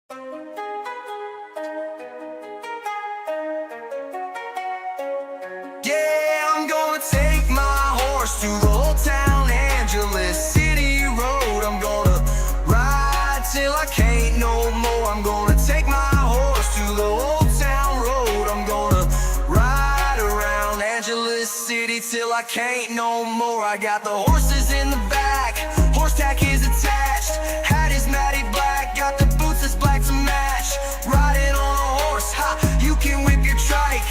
Yeah, I'm gonna take my horse to the old town Angeles City Road. I'm gonna ride till I can't no more. I'm gonna take my horse to the old town road. I'm gonna ride around Angeles City till I can't no more. I got the horses in the back, horse tack is attached, hat is matted black, got the boots that's black to match. Riding on a horse, ha, you can whip your trike.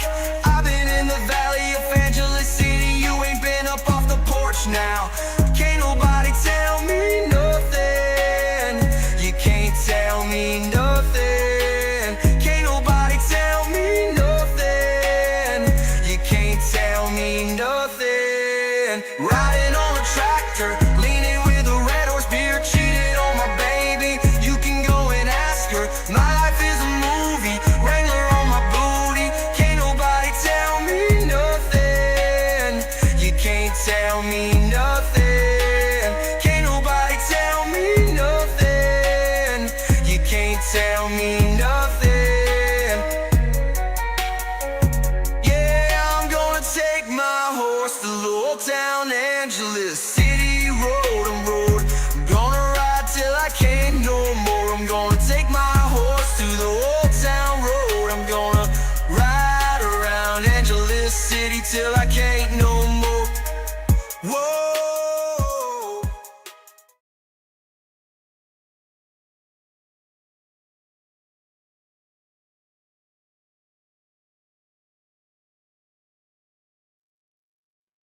I've been in the valley of Angeles City, you ain't been up off the porch now. Can't nobody tell me nothing, you can't tell me nothing. Can't nobody tell me nothing, you can't tell me nothing. Riding on a tractor, leaning with a red horse, beer cheated on my baby. You can go and ask her, my life is a movie, Wrangler on my booty. Can't nobody tell me nothing, you can't tell me nothing. Can't nobody tell me nothing, you can't tell me nothing. Yeah, I'm gonna take my horse to the old town Angeles City Road. I'm gonna ride till I can't no more. I'm gonna take my horse to the old town road. I'm gonna ride around Angeles City till I can't no more. Whoa.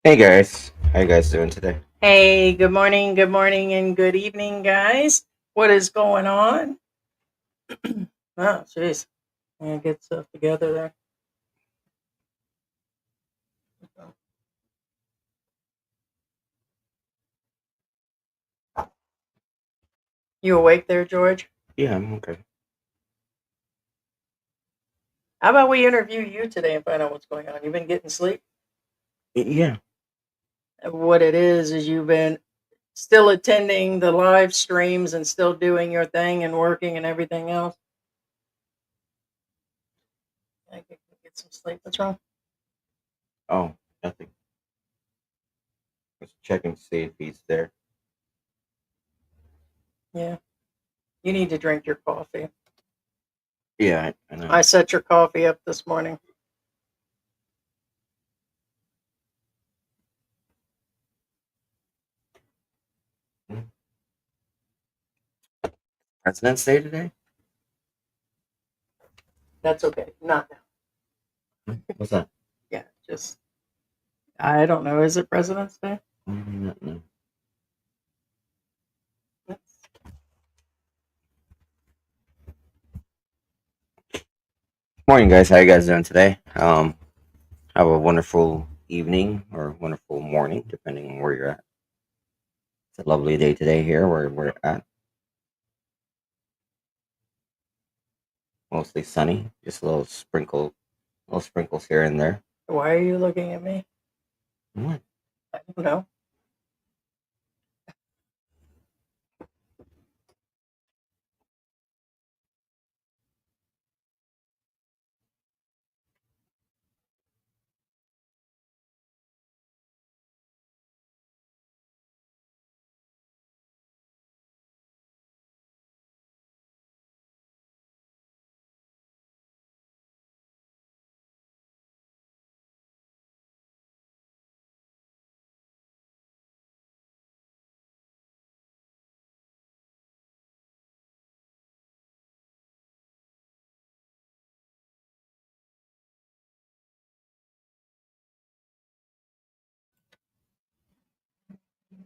Hey guys, how you guys doing today? Hey, good morning, and good evening, guys. What is going on? Oh, jeez. Yeah, get stuff together there. You awake there, George? Yeah, I'm okay. How about we interview you today and find out what's going on? You've been getting sleep? Yeah, What it is you've been still attending the live streams and still doing your thing and working and everything else? I can get some sleep. What's wrong? oh, nothing. Just checking to see if he's there. Yeah. You need to drink your coffee. Yeah, I know. I set your coffee up this morning. President's Day today? That's okay. Not now. What's that? Yeah, just I don't know. Is it President's Day? No. Morning guys, how you guys doing today? Have a wonderful evening or wonderful morning, depending on where you're at. It's a lovely day today here where we're at. Mostly sunny, just little sprinkles here and there. Why are you looking at me? What? I don't know.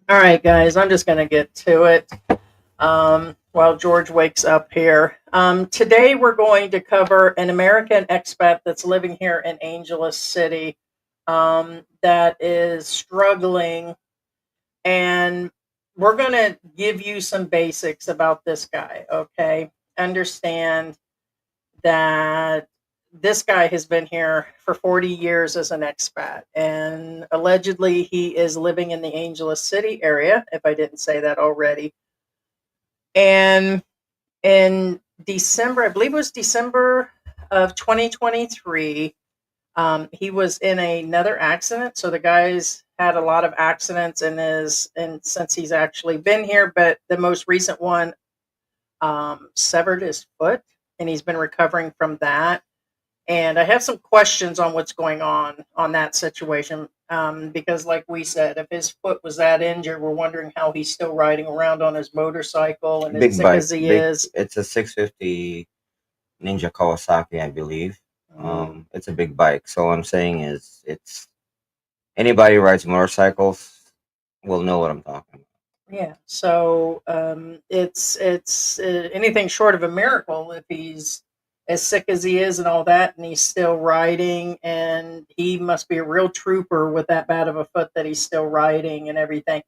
All right, guys, I'm just going to get to it while George wakes up here. Today, we're going to cover an American expat that's living here in Angeles City that is struggling. And we're going to give you some basics about this guy, okay? Understand that this guy has been here for 40 years as an expat, and allegedly he is living in the Angeles City area, if I didn't say that already. And December, I believe it was December of 2023. He was in another accident. So the guy's had a lot of accidents and since he's actually been here, but the most recent one severed his foot, and he's been recovering from that. And I have some questions on what's going on that situation. Because, like we said, if his foot was that injured, we're wondering how he's still riding around on his motorcycle and as Big sick bike. as he Big. is. It's a 650 Ninja Kawasaki, I believe. It's a big bike. So what I'm saying is, it's anybody who rides motorcycles will know what I'm talking about. Yeah. So it's anything short of a miracle if he's as sick as he is and all that, and he's still riding. And he must be a real trooper with that bad of a foot that he's still riding and everything.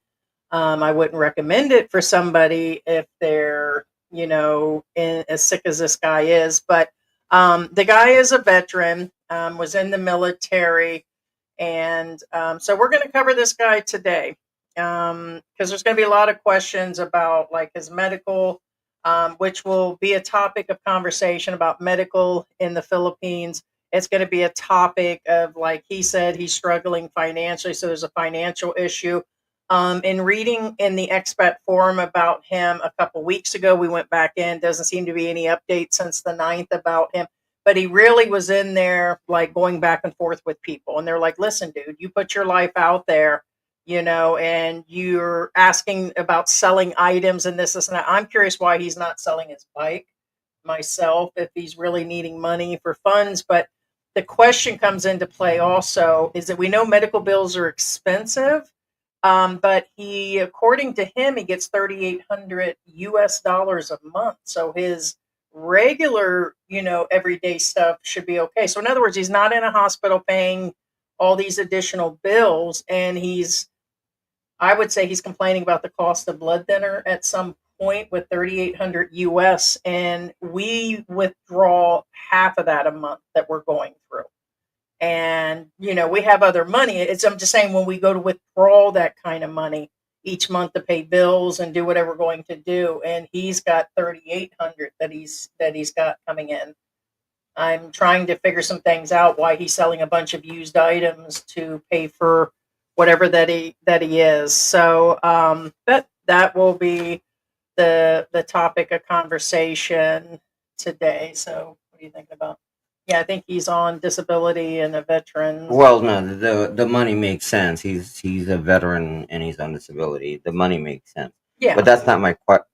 I wouldn't recommend it for somebody if they're, as sick as this guy is. But the guy is a veteran, was in the military. And so we're going to cover this guy today because there's going to be a lot of questions about like his medical, which will be a topic of conversation about medical in the Philippines. It's going to be a topic of, like he said, he's struggling financially. So there's a financial issue. In reading in the expat forum about him a couple weeks ago, we went back in. Doesn't seem to be any update since the 9th about him, but he really was in there like going back and forth with people. And they're like, listen, dude, you put your life out there, and you're asking about selling items and this, and that. I'm curious why he's not selling his bike myself, if he's really needing money for funds. But the question comes into play also is that we know medical bills are expensive. But according to him, he gets 3,800 US dollars a month. So his regular, everyday stuff should be okay. So in other words, he's not in a hospital paying all these additional bills, and I would say he's complaining about the cost of blood thinner at some point with 3,800 US, and we withdraw half of that a month that we're going through. And we have other money. I'm just saying, when we go to withdraw that kind of money each month to pay bills and do whatever we're going to do, and he's got 3,800 that he's got coming in. I'm trying to figure some things out, why he's selling a bunch of used items to pay for whatever that he is. So that will be the topic of conversation today. So what are you thinking about? Yeah, I think he's on disability and a veteran. Well, no, the money makes sense. He's a veteran and he's on disability. The money makes sense. Yeah. But that's not my question.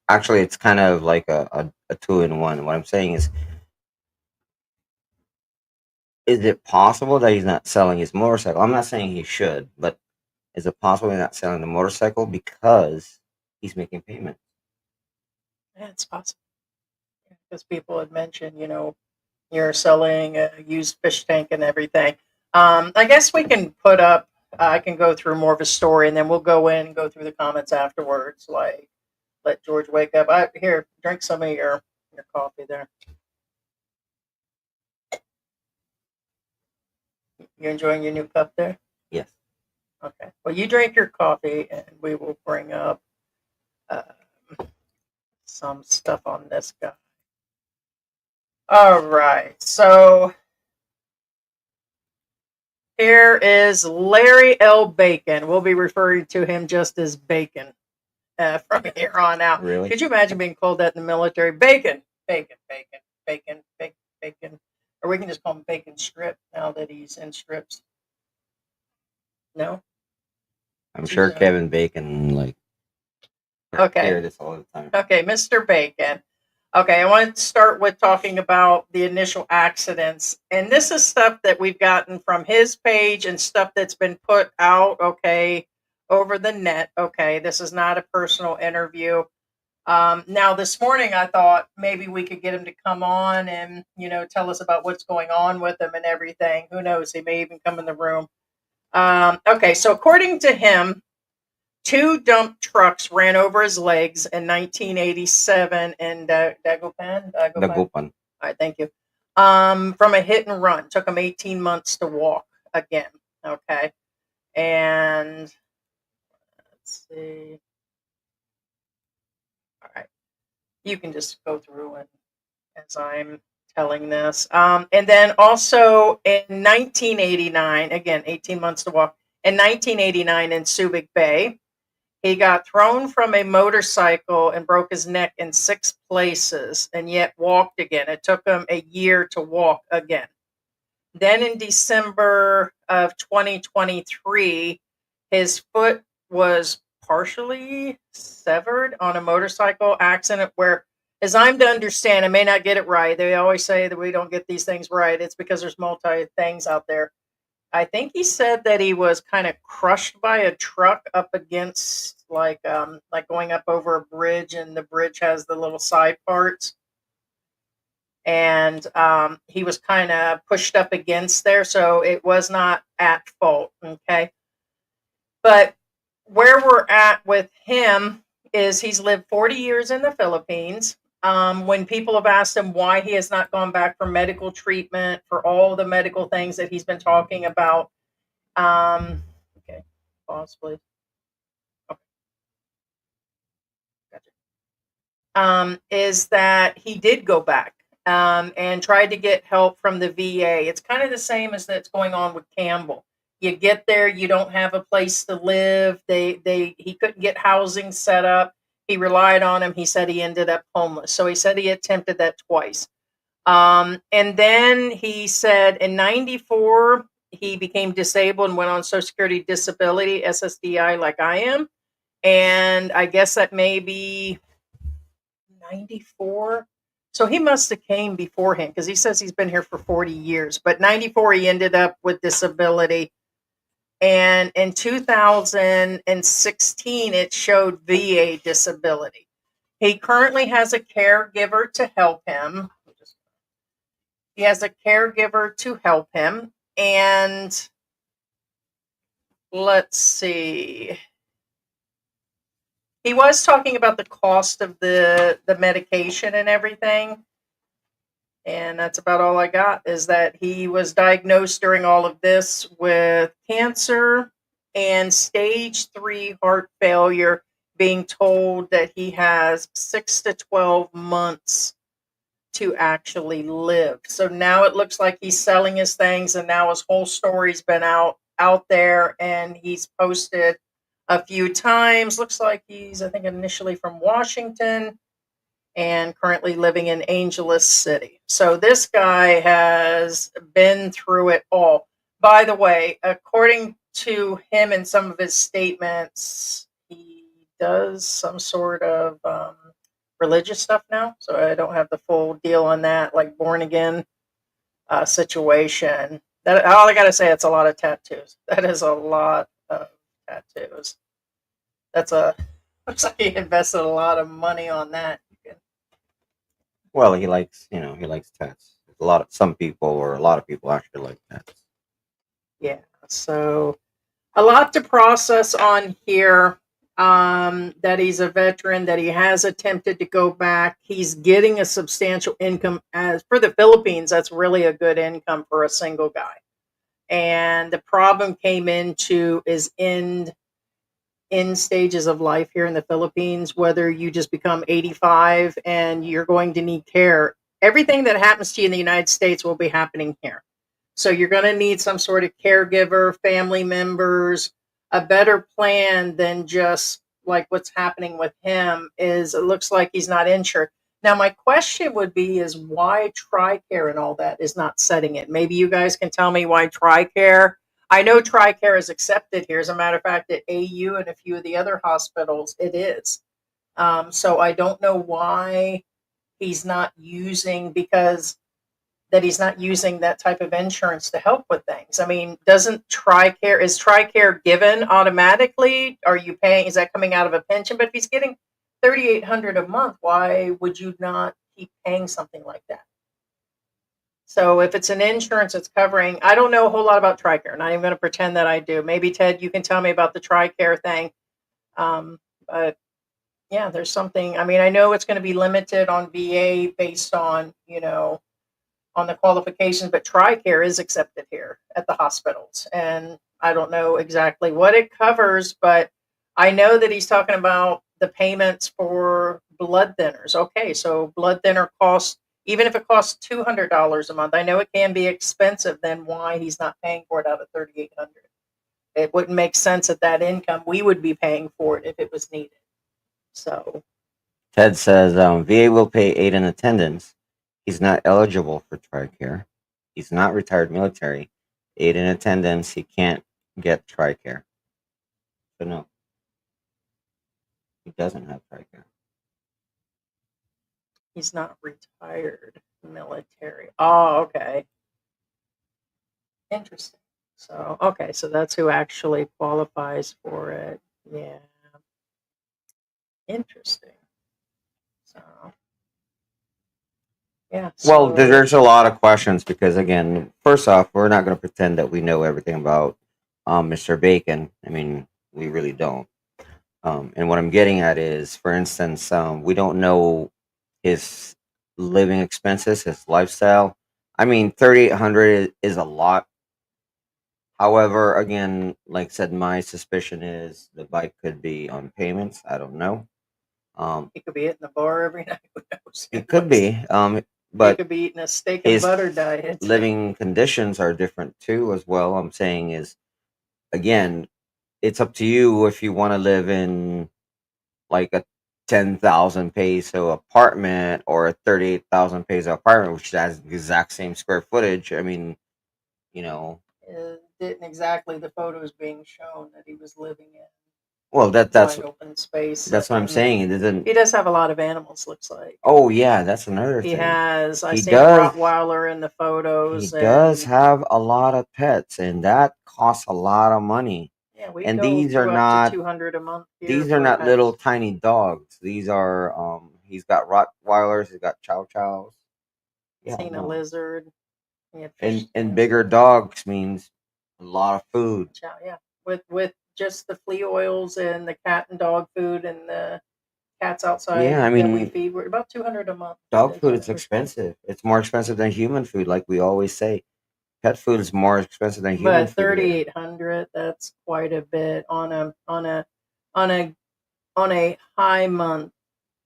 Actually, it's kind of like a two in one. What I'm saying is it possible that he's not selling his motorcycle? I'm not saying he should, but is it possible he's not selling the motorcycle because he's making payments? Yeah, it's possible. Because people had mentioned, you're selling a used fish tank and everything. I guess we can put up, I can go through more of a story, and then we'll go in and go through the comments afterwards, like let George wake up. Here, drink some of your coffee there. You enjoying your new cup there? Yes. Okay. Well, you drink your coffee, and we will bring up some stuff on this guy. All right. So here is Larry L. Bacon. We'll be referring to him just as Bacon from here on out. Really? Could you imagine being called that in the military? Bacon, bacon, bacon, bacon, bacon, bacon. Or we can just call him Bacon Strip now that he's in strips. No? I'm sure Kevin Bacon hear this all the time. Okay, Mr. Bacon. Okay, I want to start with talking about the initial accidents. And this is stuff that we've gotten from his page and stuff that's been put out, okay, over the net. Okay, this is not a personal interview. Now, this morning, I thought maybe we could get him to come on and, tell us about what's going on with him and everything. Who knows? He may even come in the room. Okay, so according to him, 2 dump trucks ran over his legs in 1987 in Dagupan. Dagupan. All right, thank you. From a hit and run. Took him 18 months to walk again. Okay. And let's see. All right. You can just go through and as I'm telling this. And then also in 1989, again, 18 months to walk, in 1989 in Subic Bay, he got thrown from a motorcycle and broke his neck in 6 places and yet walked again. It took him a year to walk again. Then in December of 2023, his foot was partially severed on a motorcycle accident where, as I'm to understand, I may not get it right. They always say that we don't get these things right. It's because there's multi things out there. I think he said that he was kind of crushed by a truck up against like going up over a bridge, and the bridge has the little side parts, and he was kind of pushed up against there, so it was not at fault. Okay, but where we're at with him is he's lived 40 years in the Philippines. When people have asked him why he has not gone back for medical treatment for all the medical things that he's been talking about, okay, pause, please. Okay, gotcha. Is that he did go back and tried to get help from the VA. It's kind of the same as that's going on with Campbell. You get there, you don't have a place to live. He couldn't get housing set up. He relied on him. He said he ended up homeless. So he said he attempted that twice. And then he said in 94, he became disabled and went on Social Security disability, SSDI, like I am. And I guess that may be 94. So he must have came before him because he says he's been here for 40 years. But 94, he ended up with disability. And in 2016, it showed VA disability. He currently has a caregiver to help him. He has a caregiver to help him. And let's see. He was talking about the cost of the medication and everything. And that's about all I got, is that he was diagnosed during all of this with cancer and stage 3 heart failure, being told that he has 6 to 12 months to actually live. So now it looks like he's selling his things, and now his whole story's been out there, and he's posted a few times. Looks like he's, I think, initially from Washington and currently living in Angeles City. So this guy has been through it all. By the way, according to him in some of his statements, he does some sort of religious stuff now. So I don't have the full deal on that, like born again situation. That all I gotta say, it's a lot of tattoos. That is a lot of tattoos. Looks like he invested a lot of money on that. Well, he likes tats. A lot of people actually like tats. Yeah, so a lot to process on here. That he's a veteran, that he has attempted to go back. He's getting a substantial income. As for the Philippines, that's really a good income for a single guy. And the problem came into is end stages of life here in the Philippines, whether you just become 85 and you're going to need care. Everything that happens to you in the United States will be happening here. So you're going to need some sort of caregiver, family members. A better plan than just like what's happening with him is it looks like he's not insured. Now, my question would be is why TRICARE and all that is not setting it. Maybe you guys can tell me why TRICARE. I know TRICARE is accepted here. As a matter of fact, at AU and a few of the other hospitals, it is. So I don't know why he's not using that type of insurance to help with things. I mean, is TRICARE given automatically? Are you paying, is that coming out of a pension? But if he's getting $3,800 a month, why would you not keep paying something like that? So if it's an insurance that's covering, I don't know a whole lot about TRICARE. Not even going to pretend that I do. Maybe Ted, you can tell me about the TRICARE thing. But yeah, there's something. I mean, I know it's going to be limited on VA based on, on the qualifications, but TRICARE is accepted here at the hospitals. And I don't know exactly what it covers, but I know that he's talking about the payments for blood thinners. Okay, so blood thinner costs Even if it costs $200 a month, I know it can be expensive. Then why he's not paying for it out of 3,800? It wouldn't make sense at that income. We would be paying for it if it was needed. So Ted says VA will pay aid in attendance. He's not eligible for TRICARE. He's not retired military. Aid in attendance. He can't get TRICARE. So no, he doesn't have TRICARE. he's not retired military. Oh, okay. Interesting. So, okay, so that's who actually qualifies for it. Yeah. Interesting. So, yeah. Well, So, there's a lot of questions because, again, first off, we're not going to pretend that we know everything about Mr. Bacon. I mean, we really don't. And what I'm getting at is, for instance, we don't know his living expenses, his lifestyle. I mean, 3,800 is a lot. However, again, like I said, my suspicion is the bike could be on payments. I don't know. he could be hitting the bar every night. Who knows? It could be. He But could be eating a steak and his butter diet. living conditions are different too, as well. I'm saying is, again, it's up to you if you want to live in like a 10,000 peso apartment or a 38,000 peso apartment, which has the exact same square footage. I mean, you know, Didn't exactly the photos being shown that he was living in well, wide open space. that's what I'm saying. It doesn't. He does have a lot of animals. Looks like Oh yeah, that's another he thing. has. I He seen does. a Rottweiler in the He photos. does And have a lot of pets, and that costs a lot of money. yeah, we And go these are through up not to 200 a month here these are for not little pets. tiny dogs. These are he's got Rottweilers, he's got Chow Chows. Yeah, Seen a no. lizard. He had fish And tanks. bigger dogs means a lot of food. Yeah, with just the flea oils and the cat and dog food and the cats outside Yeah, I that we mean, feed. We're about 200 a month. dog is food what is we're spending. expensive. It's more expensive than human food, like we always say. Pet food is more expensive than human But food here. 3,800, that's quite a bit on a on a high month.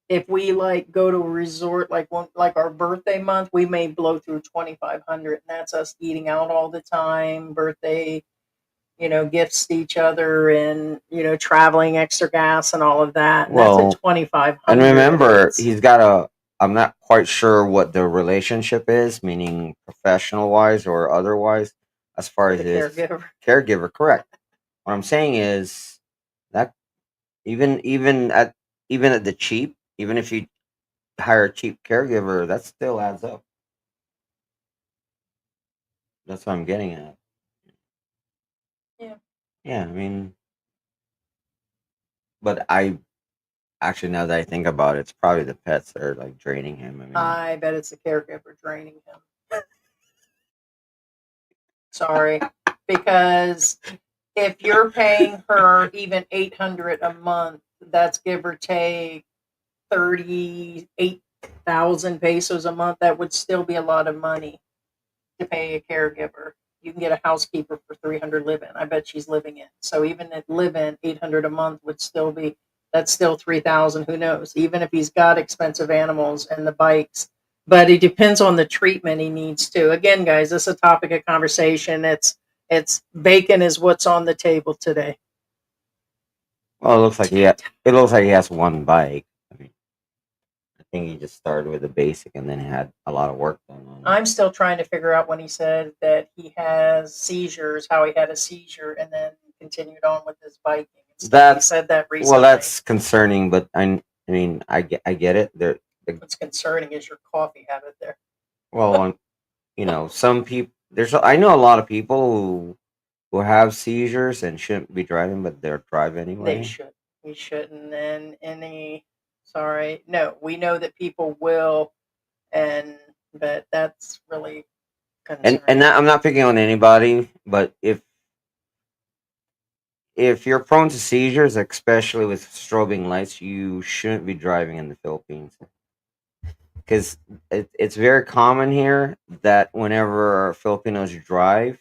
If we like go to a resort like our birthday month, we may blow through 2,500, and that's us eating out all the time, birthday, gifts to each other, and traveling, extra gas, and all of that. And that's Well, at 2,500. and remember, It's he's got a. I'm not quite sure what the relationship is, meaning professional wise or otherwise, as far as the his caregiver. caregiver. Correct. What I'm saying is that even at the cheap, even if you hire a cheap caregiver, that still adds up. That's what I'm getting at. Yeah. Yeah, I mean, but I actually, now that I think about it, it's probably the pets that are like draining him. I mean, I bet it's the caregiver draining him. Sorry, because if you're paying her even 800 a month, that's give or take 38,000 pesos a month. That would still be a lot of money to pay a caregiver. You can get a housekeeper for 300 live-in. I bet she's living in. So even at live-in, 800 a month would still be, that's still 3,000. Who knows? Even if he's got expensive animals and the bikes, but it depends on the treatment he needs to. Again, guys, this is a topic of conversation. It's bacon is what's on the table today. well, it looks like he has one bike. I mean, I think he just started with the basic and then had a lot of work done on it. I'm still trying to figure out when he said that he has seizures, how he had a seizure and then continued on with his biking. He said that recently. Well, that's concerning, but I mean, I get it. What's concerning is your coffee habit there. Well, some people. I know a lot of people who have seizures and shouldn't be driving, but they're driving anyway. They should. We shouldn't. And sorry, no, we know that people will, but that's really concerning. And I'm not picking on anybody, but if you're prone to seizures, especially with strobing lights, you shouldn't be driving in the Philippines. Because it's very common here that whenever Filipinos drive,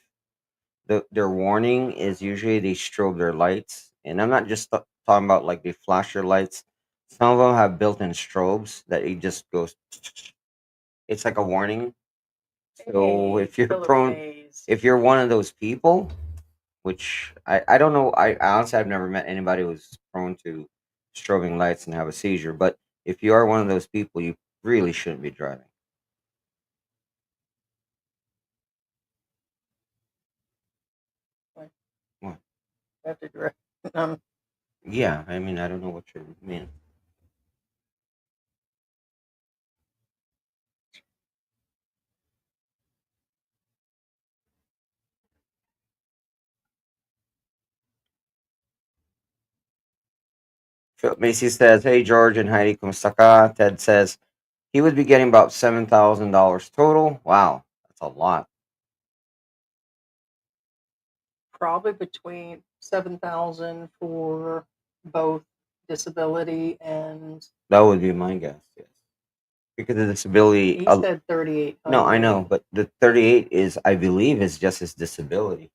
their warning is usually they strobe their lights. And I'm not just talking about like they flash their lights. Some of them have built-in strobes that it just goes. it's like a warning. So Hey, if you're Philip prone, Mays. if you're one of those people, which I don't know, I honestly I've never met anybody who's prone to strobing lights and have a seizure. But if you are one of those people, you really shouldn't be driving. What? What? I have to direct. Yeah, I mean I don't know what you mean. Macy says, "Hey George and Heidi, kumusta ka?" Ted says he would be getting about $7,000 total. Wow, that's a lot. Probably between 7,000 for both disability and That would be my guess. Yes, because the disability. he said No, I 3,800. know, but the 38 is, I believe, is just his disability,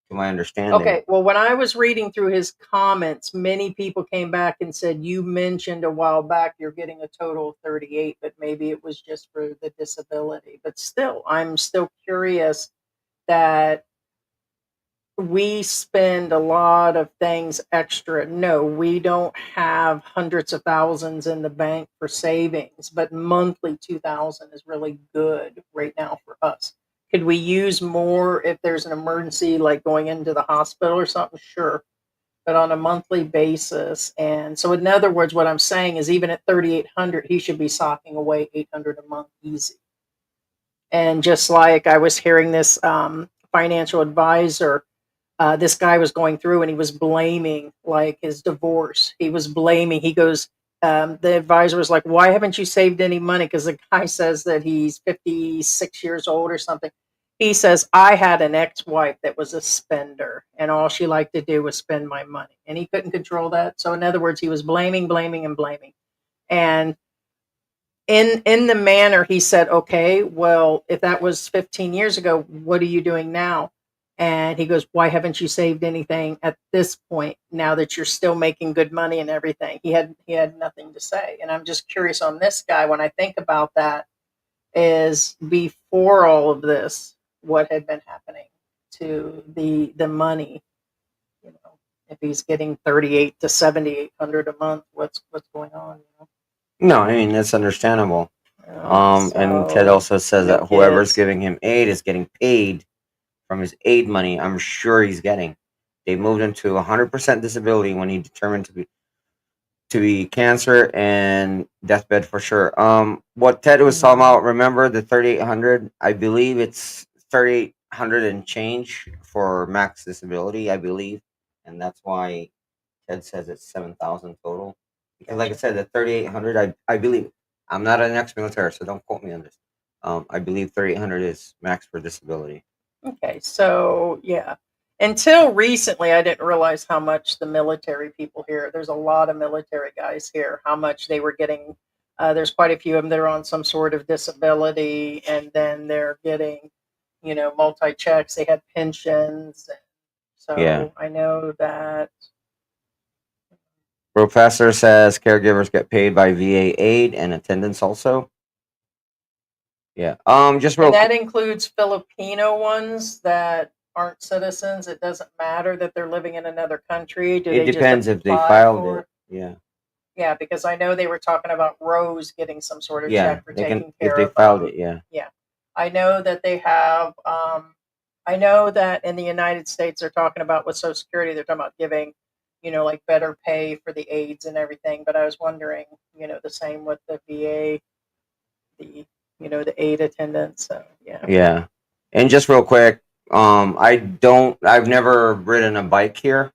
to my understanding. Okay, well, when I was reading through his comments, many people came back and said, you mentioned a while back you're getting a total of 38, but maybe it was just for the disability. But still, I'm still curious that we spend a lot of things extra. No, we don't have hundreds of thousands in the bank for savings, but monthly 2,000 is really good right now for us. Could we use more if there's an emergency, like going into the hospital or something? Sure, but on a monthly basis. And so, in other words, what I'm saying is, even at 3,800, he should be socking away 800 a month easy. And just like I was hearing this financial advisor, this guy was going through and he was blaming like his divorce. He was blaming, he goes, the advisor was like, why haven't you saved any money? Because the guy says that he's 56 years old or something. He says, I had an ex-wife that was a spender and all she liked to do was spend my money. And he couldn't control that. So in other words, he was blaming, blaming, and blaming. And in the manner he said, okay, well, if that was 15 years ago, what are you doing now? And he goes, why haven't you saved anything at this point now that you're still making good money and everything? He had nothing to say. And I'm just curious on this guy, when I think about that, is before all of this, what had been happening to the money, you know, if he's getting 38 to 7,800 a month, what's going on, you know? No, I mean that's understandable. And Ted So also says no that whoever's kids. giving him aid is getting paid from his aid money. I'm sure he's getting. They moved him to 100% disability when he determined to be cancer and deathbed for sure. What Ted was talking about, remember the 3,800? I believe it's 3,800 and change for max disability, I believe, and that's why Ted says it's 7,000 total. Because, like I said, the 3,800, I believe. I'm not an ex-military, so don't quote me on this. I believe 3,800 is max for disability. Okay, so yeah. Until recently, I didn't realize how much the military people here, there's a lot of military guys here, how much they were getting. There's quite a few of them that are on some sort of disability, and then they're getting, multi checks. They had pensions. Yeah. So I know that. Professor says caregivers get paid by VA aid and attendance also. Yeah. Just real And that quick. includes Filipino ones that aren't citizens. It doesn't matter that they're living in another country. Do It they just depends if they apply filed for it. it? Yeah. Yeah, because I know they were talking about Rose getting some sort of Yeah. check for They can taking if care they of filed it. Yeah. yeah. I know that they have I know that in the United States they're talking about with Social Security, they're talking about giving, like better pay for the aides and everything. But I was wondering, the same with the VA, the the aid attendants. So yeah. Yeah. And just real quick, I've never ridden a bike here,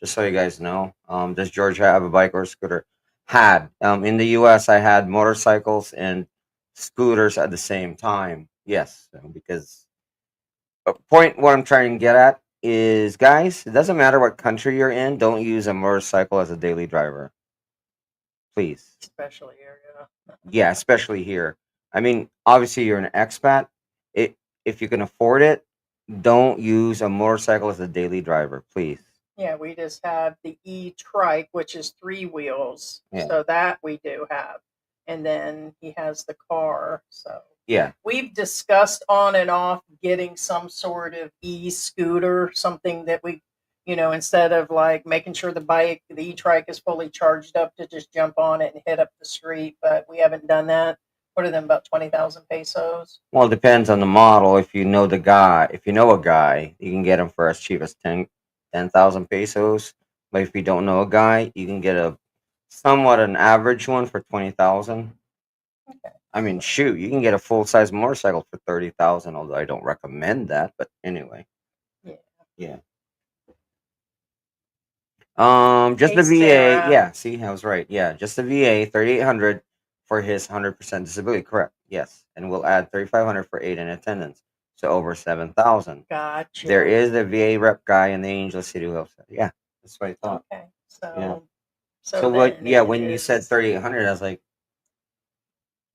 just so you guys know. Does George have a bike or a scooter? Had. In the US, I had motorcycles and scooters at the same time. Yes, because point what I'm trying to get at is, guys, it doesn't matter what country you're in, don't use a motorcycle as a daily driver. Please. Especially area. Yeah, especially here. I mean, obviously you're an expat. It If you can afford it, don't use a motorcycle as a daily driver, please. Yeah, we just have the e-trike, which is 3 wheels. Yeah. So that we do have. and then he has the car. So Yeah. we've discussed on and off getting some sort of e-scooter, something that we, instead of like making sure the e-trike is fully charged up to just jump on it and hit up the street, but we haven't done that. What are them, about 20,000 pesos? Well, it depends on the model. If you know the guy, if you know a guy, you can get him for as cheap as 10,000 pesos. But if you don't know a guy, you can get a somewhat an average one for 20,000. Okay. I mean, shoot, you can get a full size motorcycle for 30,000. Although I don't recommend that, but anyway, Yeah. yeah. Just Hey, the VA. Sarah. Yeah, see, I was right. Yeah, just the VA, 3,800 for his 100% disability. Correct. Yes, and we'll add 3,500 for aid and attendance, so over 7,000. Gotcha. There is a VA rep guy in the Angel City who helps. Yeah, that's what I thought. Okay. Yeah. So So what? then Yeah, it when you said is. 3,800, I was like,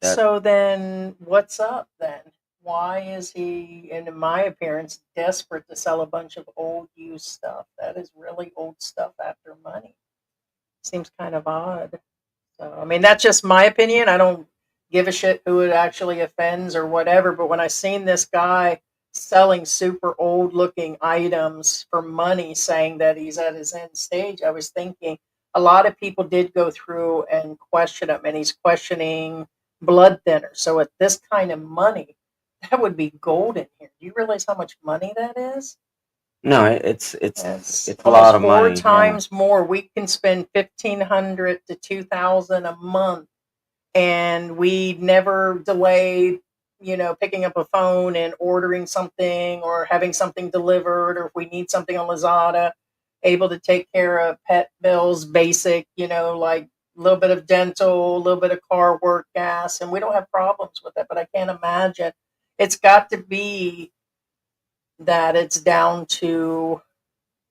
that. So then what's up then? Why is he, and in my appearance, desperate to sell a bunch of old used stuff? That is really old stuff after money. Seems kind of odd. So, I mean, that's just my opinion. I don't give a shit who it actually offends or whatever. But when I seen this guy selling super old looking items for money, saying that he's at his end stage, I was thinking a lot of people did go through and question him, and he's questioning blood thinners. So at this kind of money, that would be gold in here. Do you realize how much money that is? No, it's It's it's a lot almost of four money. Yeah. times more. We can spend 1,500 to 2,000 a month, and we never delay, picking up a phone and ordering something or having something delivered, or if we need something on Lazada, able to take care of pet bills, basic, like a little bit of dental, a little bit of car work, gas, and we don't have problems with it. But I can't imagine. It's got to be that it's down to,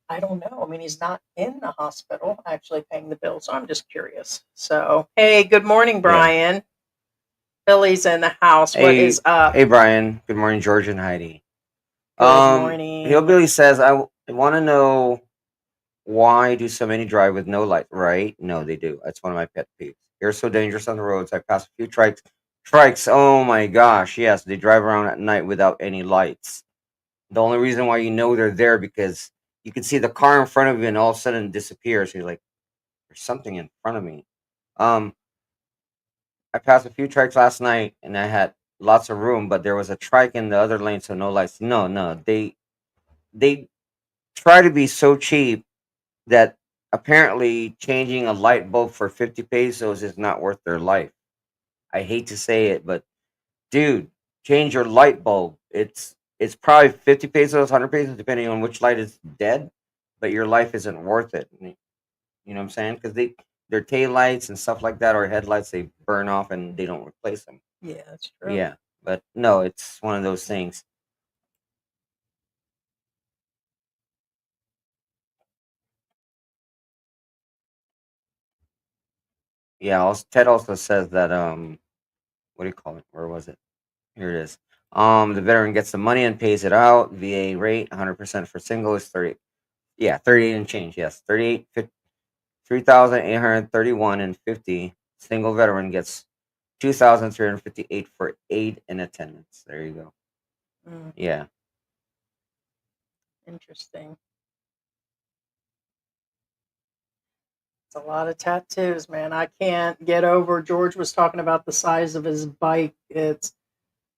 I don't know. I mean, he's not in the hospital actually paying the bill, so I'm just curious. So, hey, good morning, Yeah. Brian. Billy's in the house. What Hey, is up? hey, Brian. Good morning, George and Heidi. Good morning. Hillbilly says, I want to know why do so many drive with no light? Right? No, they do. That's one of my pet peeves. They're so dangerous on the roads. I pass a few trikes. Trikes. Oh my gosh. Yes, they drive around at night without any lights. The only reason why you know they're there because you can see the car in front of you and all of a sudden it disappears. You're like, there's something in front of me. Um, I passed a few trikes last night and I had lots of room, but there was a trike in the other lane, so no lights. No, no, they try to be so cheap that apparently changing a light bulb for 50 pesos is not worth their life. I hate to say it, but dude, change your light bulb. It's probably 50 pesos, 100 pesos, depending on which light is dead, but your life isn't worth it. You know what I'm saying? Because their tail lights and stuff like that or headlights, they burn off and they don't replace them. Yeah, that's true. Yeah, but no, it's one of those things. Yeah, also, Ted also says that what do you call it? Where was it? Here it is. The veteran gets the money and pays it out. VA rate 100% for single is 30. Yeah, 38 and change. Yes, 38, 3,831 and 50. Single veteran gets 2,358 for aid and attendance. There you go. Mm, Yeah. interesting. It's a lot of tattoos, man. I can't get over. George was talking about the size of his bike.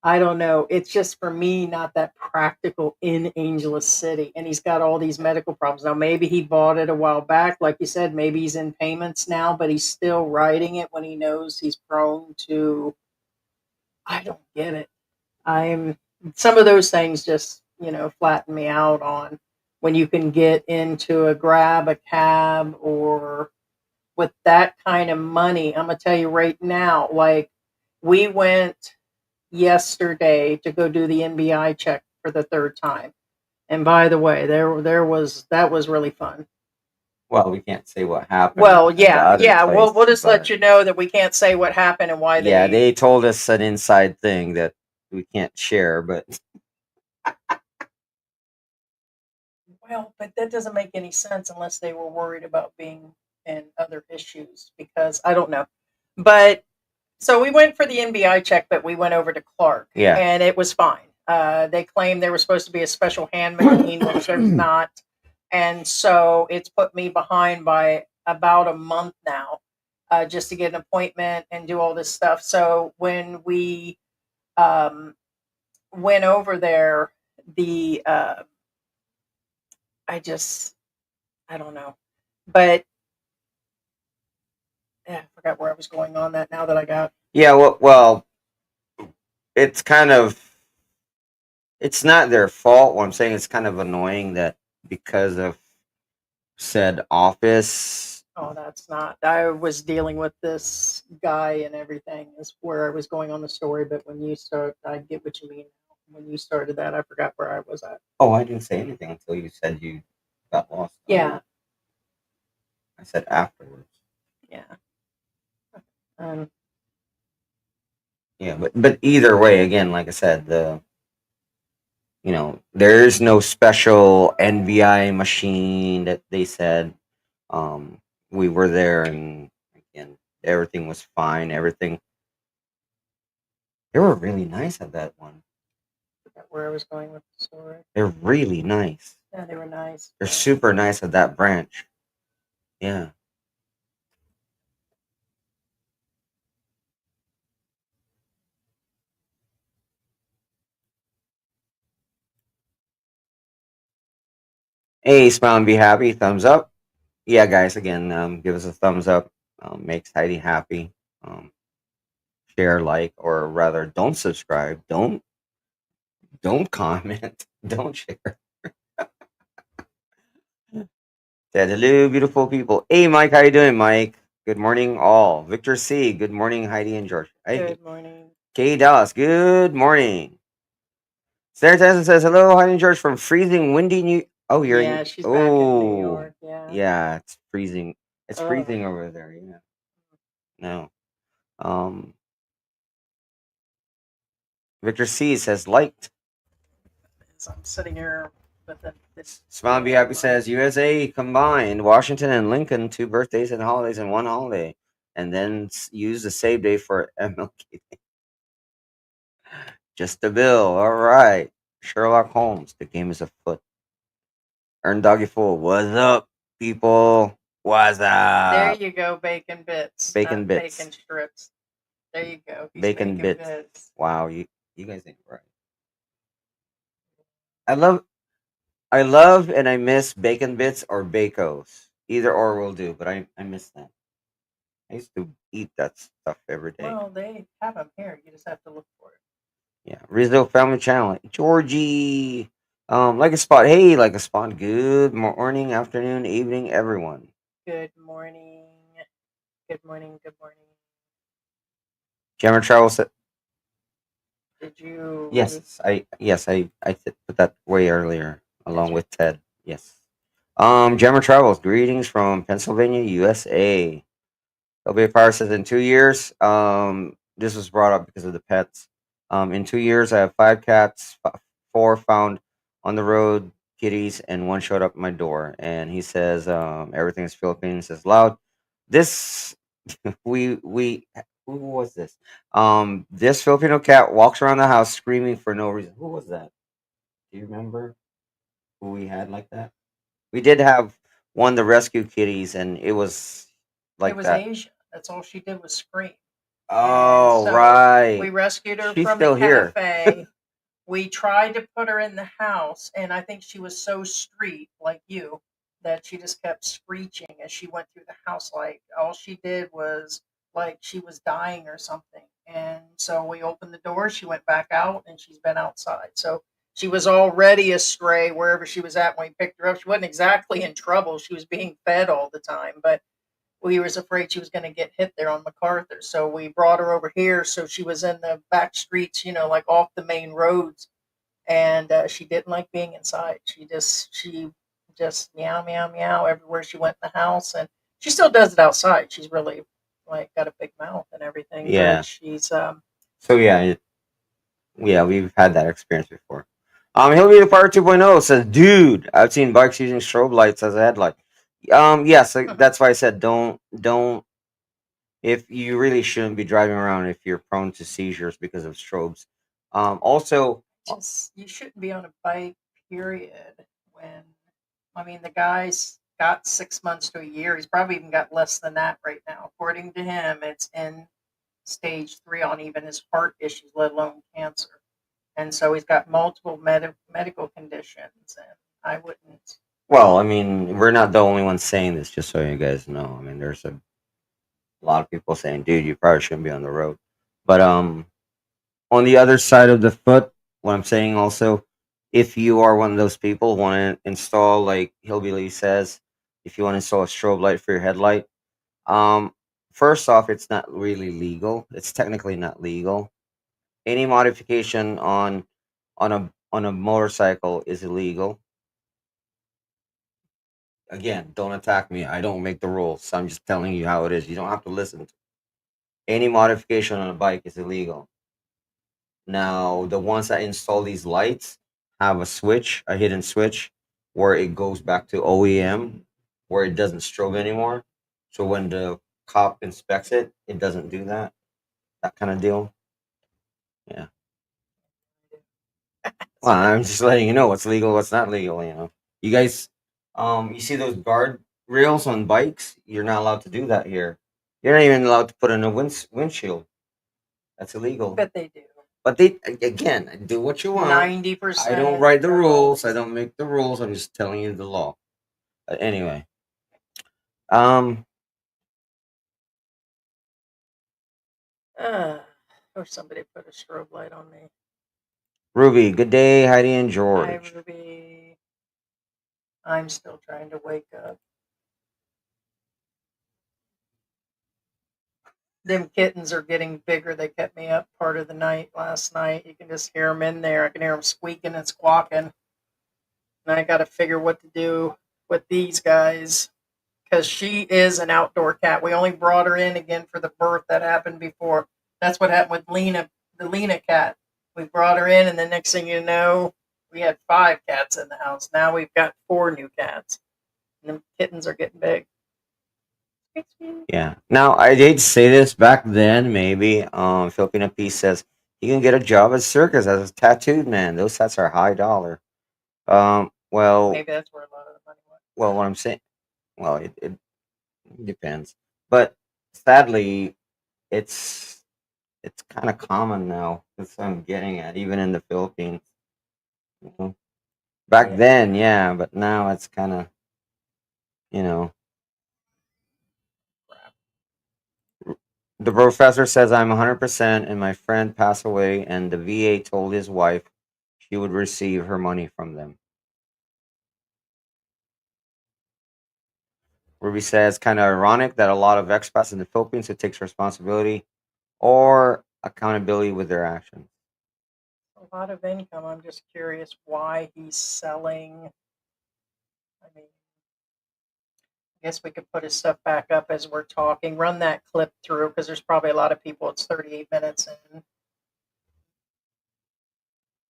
I don't know. It's just for me not that practical in Angeles City. And he's got all these medical problems. Now, maybe he bought it a while back. Like you said, maybe he's in payments now, but he's still riding it when he knows he's prone to. I don't get it. I'm Some of those things just, flatten me out on when you can get into a grab, a cab, or with that kind of money. I'm going to tell you right now, like we went yesterday to go do the NBI check for the third time. And by the way, that was really fun. Well, we can't say what happened. Well, at the yeah, other yeah. We'll place, just let but you know that we can't say what happened and why yeah, they. they told us an inside thing that we can't share, but Well, but that doesn't make any sense unless they were worried about being in other issues, because I don't know. But So we went for the NBI check, but we went over to Clark, Yeah. and it was fine. They claimed there was supposed to be a special hand machine, which there's not, and so it's put me behind by about a month now, just to get an appointment and do all this stuff. So when we um, went over there, the I don't know, but I forgot where I was going on that. Now that I got Yeah. Well, it's kind of, it's not their fault. What I'm saying, it's kind of annoying that because of said office. oh, that's not. I was dealing with this guy and everything. Is where I was going on the story. But when you start, I get what you mean. When you started that, I forgot where I was at. Oh, I didn't say anything until you said you got lost. Yeah, I said afterwards. yeah. Um, Yeah, but either way, again, like I said, there's no special NVI machine that they said. We were there, and again, everything was fine. Everything. They were really nice at that one. forgot where I was going with the story. They're really nice. Yeah, they were nice. They're super nice at that branch. Yeah. Hey, smile and be happy. Thumbs up. Yeah, guys. Again, give us a thumbs up. Makes Heidi happy. Share, like, or rather, don't subscribe. Don't comment. Don't share. Said hello, beautiful people. Hey, Mike, how you doing, Mike? Good morning, all. Victor C. Good morning, Heidi and George. Hey, Good morning. Kay Dallas. Good morning. Sarah Tyson says hello, Heidi and George from freezing, windy New. Oh, you're Yeah, in. she's back in New Oh, York. Yeah. yeah, it's freezing. It's Ugh. freezing over there. Yeah. No. Um. Victor C says liked. So I'm sitting here with the Smile and be happy says USA combined Washington and Lincoln 2 birthdays and holidays in one holiday, and then use the save day for MLK. Just a bill. All right. Sherlock Holmes. The game is afoot. Earn Doggy Fool. What's up, people? What's There up? you go, bacon bits. Bacon not bits. Bacon strips. There you go. He's Bacon bits. Wow, you guys ain't right. I love and I miss bacon bits or bacos. Either or will do, but I miss that. I used to eat that stuff every day. Well, they have them here. You just have to look for it. Yeah, Rizzo Family Channel. Georgie, like a spot. Hey, like a spot. Good morning, afternoon, evening, everyone. Good morning. Good morning. Good morning. Jammer Travel said, Did you? yes, I put that way earlier along Did you? with Ted. Yes. Jammer Travels. Greetings from Pennsylvania, USA. LB Power says in 2 years. This was brought up because of the pets. In 2 years, I have 5 cats, 4 found on the road, kitties, and 1 showed up at my door. And he says, everything is Philippine. Says loud. This we who was this? This Filipino cat walks around the house screaming for no reason. Who was that? Do you remember who we had like that? We did have one the rescue kitties, and it was like It was that. Asia. That's all she did was scream. Oh, so right. We rescued her She's from still the here. cafe. We tried to put her in the house, and I think she was so street like you that she just kept screeching as she went through the house. Like all she did was like she was dying or something. And so we opened the door. She went back out, and she's been outside. So she was already astray wherever she was at when we picked her up. She wasn't exactly in trouble. She was being fed all the time, but we was afraid she was going to get hit there on MacArthur. So we brought her over here. So she was in the back streets, like off the main roads. And she didn't like being inside. She just meow, meow, meow everywhere she went in the house. And she still does it outside. She's really like got a big mouth and everything. Yeah. But she's, So yeah, we've had that experience before. Hillary the Fire 2.0 says, dude, I've seen bikes using strobe lights as a headlight. Yes, that's why I said don't if you really shouldn't be driving around if you're prone to seizures because of strobes. Also, Just you shouldn't be on a bike, period. When I mean the guy's got 6 months to a year. He's probably even got less than that right now. According to him, it's in stage 3 on even his heart issues, let alone cancer. And so he's got multiple medical conditions, and I wouldn't. well, I mean, we're not the only ones saying this. Just so you guys know, I mean, there's a lot of people saying, "Dude, you probably shouldn't be on the road." But on the other side of the foot, what I'm saying also, if you are one of those people want to install, like Hillbilly says, if you want to install a strobe light for your headlight, um, first off, it's not really legal. It's technically not legal. Any modification on a motorcycle is illegal. Again, don't attack me. I don't make the rules. I'm just telling you how it is. You don't have to listen. Any modification on a bike is illegal. Now, the ones that install these lights have a switch, a hidden switch, where it goes back to OEM, where it doesn't strobe anymore. So when the cop inspects it, it doesn't do that. That kind of deal. Yeah. Well, I'm just letting you know what's legal, what's not legal. You guys, you see those guard rails on bikes? You're not allowed to do that here. You're not even allowed to put in a windshield. That's illegal. But they do. But they again do what you want. 90%. I don't write the rules. I don't make the rules. I'm just telling you the law. Anyway, um, Or somebody put a strobe light on me. Ruby, good day, Heidi and Hi, George. Ruby. I'm still trying to wake up. Them kittens are getting bigger. They kept me up part of the night last night. You can just hear them in there. I can hear them squeaking and squawking. And I got to figure what to do with these guys because she is an outdoor cat. We only brought her in again for the birth that happened before. That's what happened with Lena, the Lena cat. We brought her in, and the next thing you know, we had 5 cats in the house. Now we've got 4 new cats. And the kittens are getting big. Yeah. Now I did say this back then. Maybe Filipino Peace says you can get a job at circus as a tattooed man. Those hats are high dollar. Well, Maybe that's where a lot of the money went. well, what I'm saying, well, it depends. But sadly, it's it's kind of common now. That's what I'm getting at, even in the Philippines. Mhm. Back Yeah. then, yeah, but now it's kind of, you know. The professor says I'm 100%, and my friend passed away, and the VA told his wife she would receive her money from them. Ruby says, kind of ironic that a lot of expats in the Philippines who takes responsibility or accountability with their actions. A lot of income. I'm just curious why he's selling. I mean, I guess we could put his stuff back up as we're talking. Run that clip through because there's probably a lot of people. It's 38 minutes in.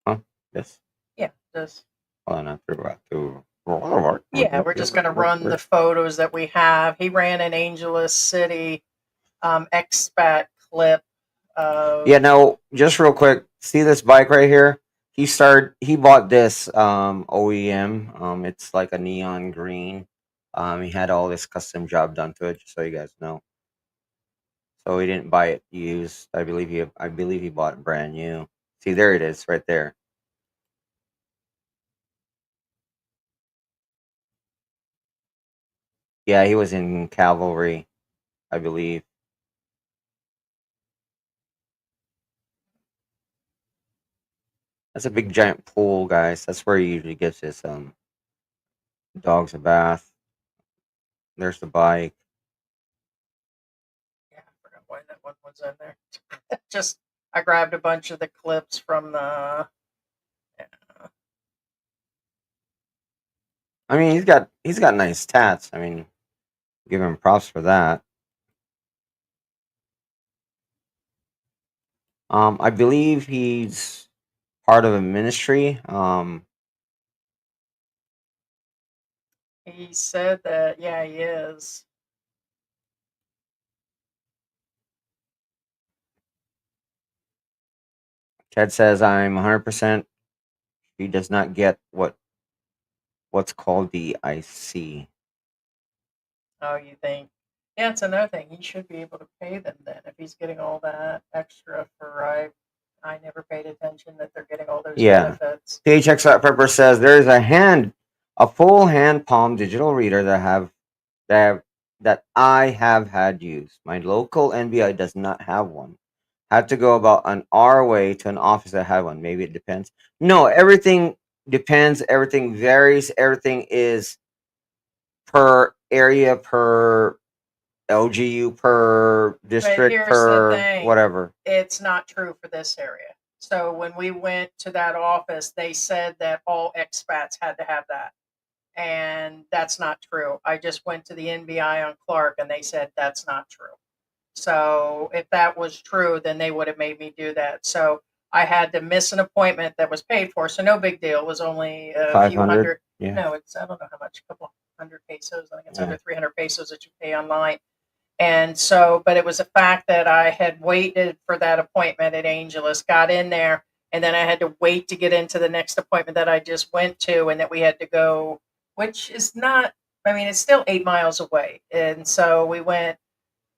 Huh? Yes. Yeah, just Well, not to. yeah. We're just gonna run the photos that we have. He ran an Angeles City expat clip. Yeah, no, just real quick. See this bike right here? He bought this OEM. It's like a neon green. He had all this custom job done to it, just so you guys know. So he didn't buy it used. I believe he bought it brand new. See, there it is, right there. Yeah, he was in cavalry, I believe. That's a big giant pool, guys. That's where he usually gives his dogs a bath. There's the bike. Yeah, I forgot why that one was in there. Just I grabbed a bunch of the clips from the. I mean, he's got nice tats. I mean, give him props for that. I believe he's part of a ministry. He said that yeah he is. Ted says I'm 100%. He does not get what's called the IC. Oh, you think? Yeah, it's another thing. He should be able to pay them then if he's getting all that extra for I never paid attention that they're getting all those Yeah. benefits. Paychecks Pepper says there's a full hand palm digital reader that I have had used. My local NBI does not have one. Had to go about an hour away to an office that had one. Maybe it depends. No, everything depends. Everything varies. Everything is per area, per LGU, per But district, here's the per thing. whatever. It's not true for this area. So when we went to that office, they said that all expats had to have that. And that's not true. I just went to the NBI on Clark and they said that's not true. So if that was true, then they would have made me do that. So I had to miss an appointment that was paid for. So no big deal. It was only a few 500. hundred. Yeah. No, it's, I don't know how much, a couple hundred pesos. I think it's Yeah. under 300 pesos that you pay online. And so, but it was a fact that I had waited for that appointment at Angelus, got in there, and then I had to wait to get into the next appointment that I just went to, and that we had to go, which is not, I mean, it's still 8 miles away. And so we went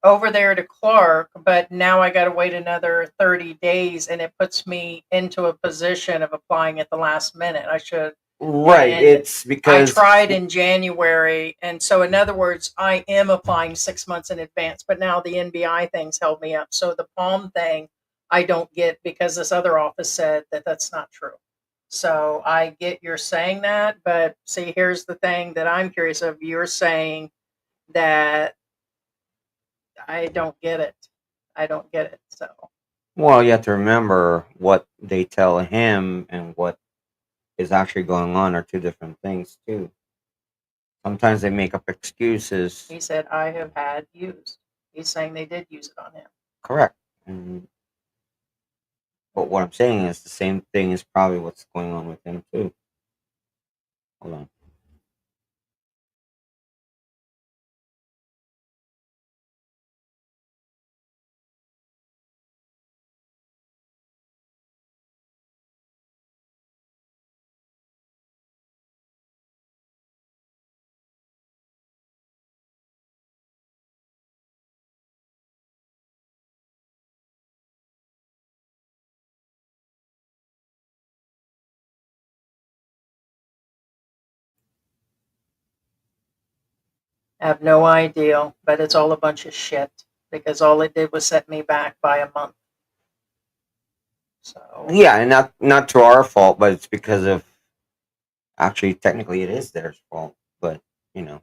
over there to Clark, but now I got to wait another 30 days, and it puts me into a position of applying at the last minute. I should. Right. And It's I because tried in January. And so, in other words, I am applying 6 months in advance, but now the NBI things held me up. So, the Palm thing, I don't get because this other office said that that's not true. So, I get you're saying that. But see, here's the thing that I'm curious of. You're saying that I don't get it. I don't get it. So, well, you have to remember what they tell him and what is actually going on are two different things too. Sometimes they make up excuses. he said, I have had used. He's saying they did use it on him. Correct. And, but what I'm saying is the same thing is probably what's going on with him too. Hold on. I have no idea, but it's all a bunch of shit because all it did was set me back by a month. So Yeah, and not to our fault, but it's because of actually technically it is their fault, but you know,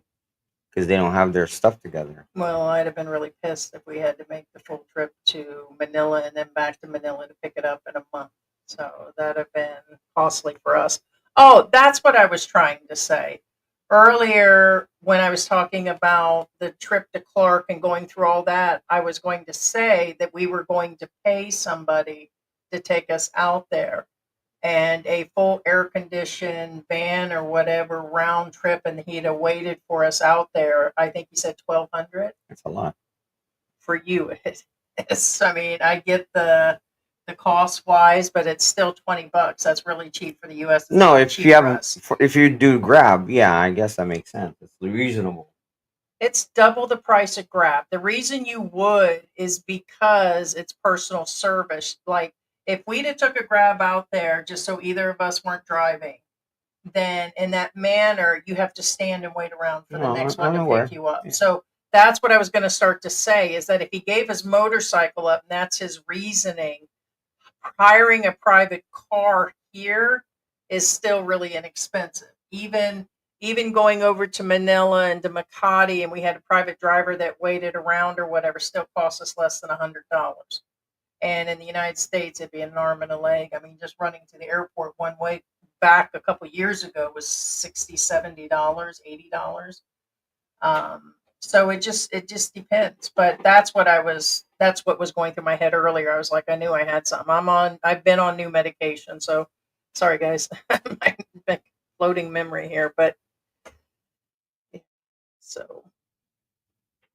because they don't have their stuff together. well, I'd have been really pissed if we had to make the full trip to Manila and then back to Manila to pick it up in a month. So that'd have been costly for us. Oh, that's what I was trying to say. Earlier, when I was talking about the trip to Clark and going through all that, I was going to say that we were going to pay somebody to take us out there and a full air conditioned van or whatever round trip, and he'd have waited for us out there. I think he said 1,200 It's a lot. for you. It's, I mean, I get the cost wise, but it's still $20. That's really cheap for the U.S. It's No, not if cheap you for have us. if you do Grab, yeah, I guess that makes sense. It's reasonable. It's double the price of Grab. The reason you would is because it's personal service. Like if we'd have took a Grab out there just so either of us weren't driving, then in that manner you have to stand and wait around for the No, next I'm one to aware. pick you up. Yeah. So that's what I was going to start to say is that if he gave his motorcycle up and that's his reasoning, hiring a private car here is still really inexpensive. Even going over to Manila and to Makati and we had a private driver that waited around or whatever still cost us less than $100. And in the United States, it'd be an arm and a leg. I mean, just running to the airport one way back a couple years ago was $60, $70, $80. So it just depends. But that's what was going through my head earlier. I was like, I knew I had something. I've been on new medication. So sorry guys, my floating memory here. But so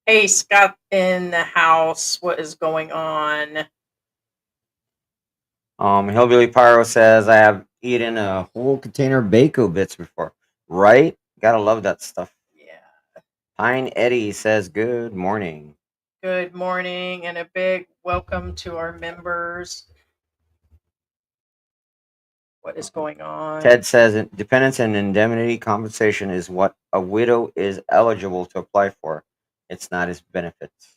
hey, Scott in the house, what is going on? Hillbilly Pyro says I have eaten a whole container of Bako bits before. Right? Gotta love that stuff. Yeah. Pine Eddie says good morning. Good morning and a big welcome to our members. What is going on? Ted says dependence and indemnity compensation is what a widow is eligible to apply for. It's not his benefits.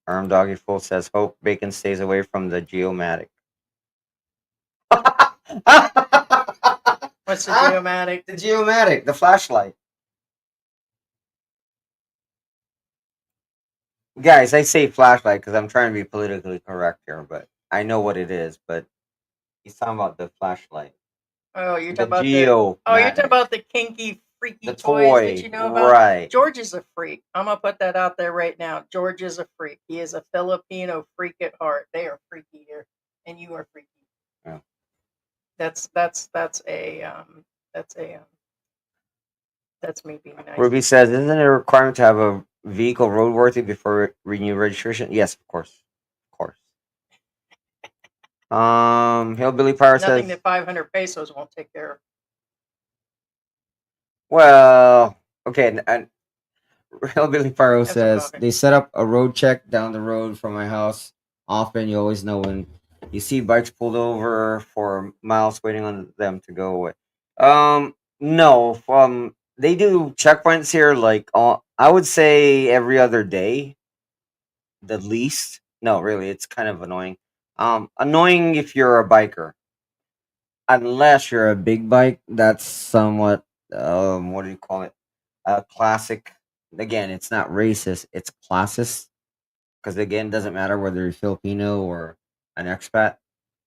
Arm Doggy Fool says hope Bacon stays away from the Geomatic. What's the Geomatic? The Geomatic, the flashlight. Guys, I say flashlight because I'm trying to be politically correct here, but I know what it is. But he's talking about the flashlight, Oh, you're the talking about Geomatic, you're talking about the kinky, freaky the toys that toy, you know about. right? George is a freak. I'm gonna put that out there right now. George is a freak. He is a Filipino freak at heart. They are freaky here, and you are freaky. Yeah. That's that's me being nice. Ruby says, isn't it a requirement to have a vehicle roadworthy before renew registration? Yes, of course, of course. Hillbilly Power Nothing says, that 500 pesos won't take care of. well, okay, and Hillbilly Pyro That's what I'm says talking. they set up a road check down the road from my house. Often, you always know when you see bikes pulled over for miles waiting on them to go away. No, they do checkpoints here like I would say every other day, the least. No, really, it's kind of annoying. Annoying if you're a biker, unless you're a big bike. That's somewhat what do you call it? A classic. Again, it's not racist, it's classist. Because again, it doesn't matter whether you're Filipino or an expat.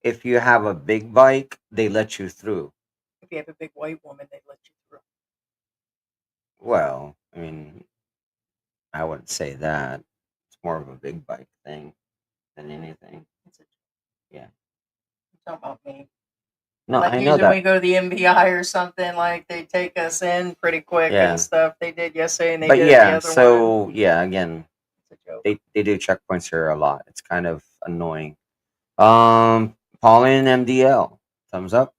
If you have a big bike, they let you through. If you have a big white woman, they let you through. Well, I mean, I wouldn't say that. It's more of a big bike thing than anything. It's a, Yeah. you're talking about me. No, Like I know usually when that. we go to the MBI or something, like they take us in pretty quick Yeah. and stuff. They did yesterday and they But did yeah, the other so one. yeah, again, It's a joke. they do checkpoints here a lot. It's kind of annoying. Pauline MDL, thumbs up.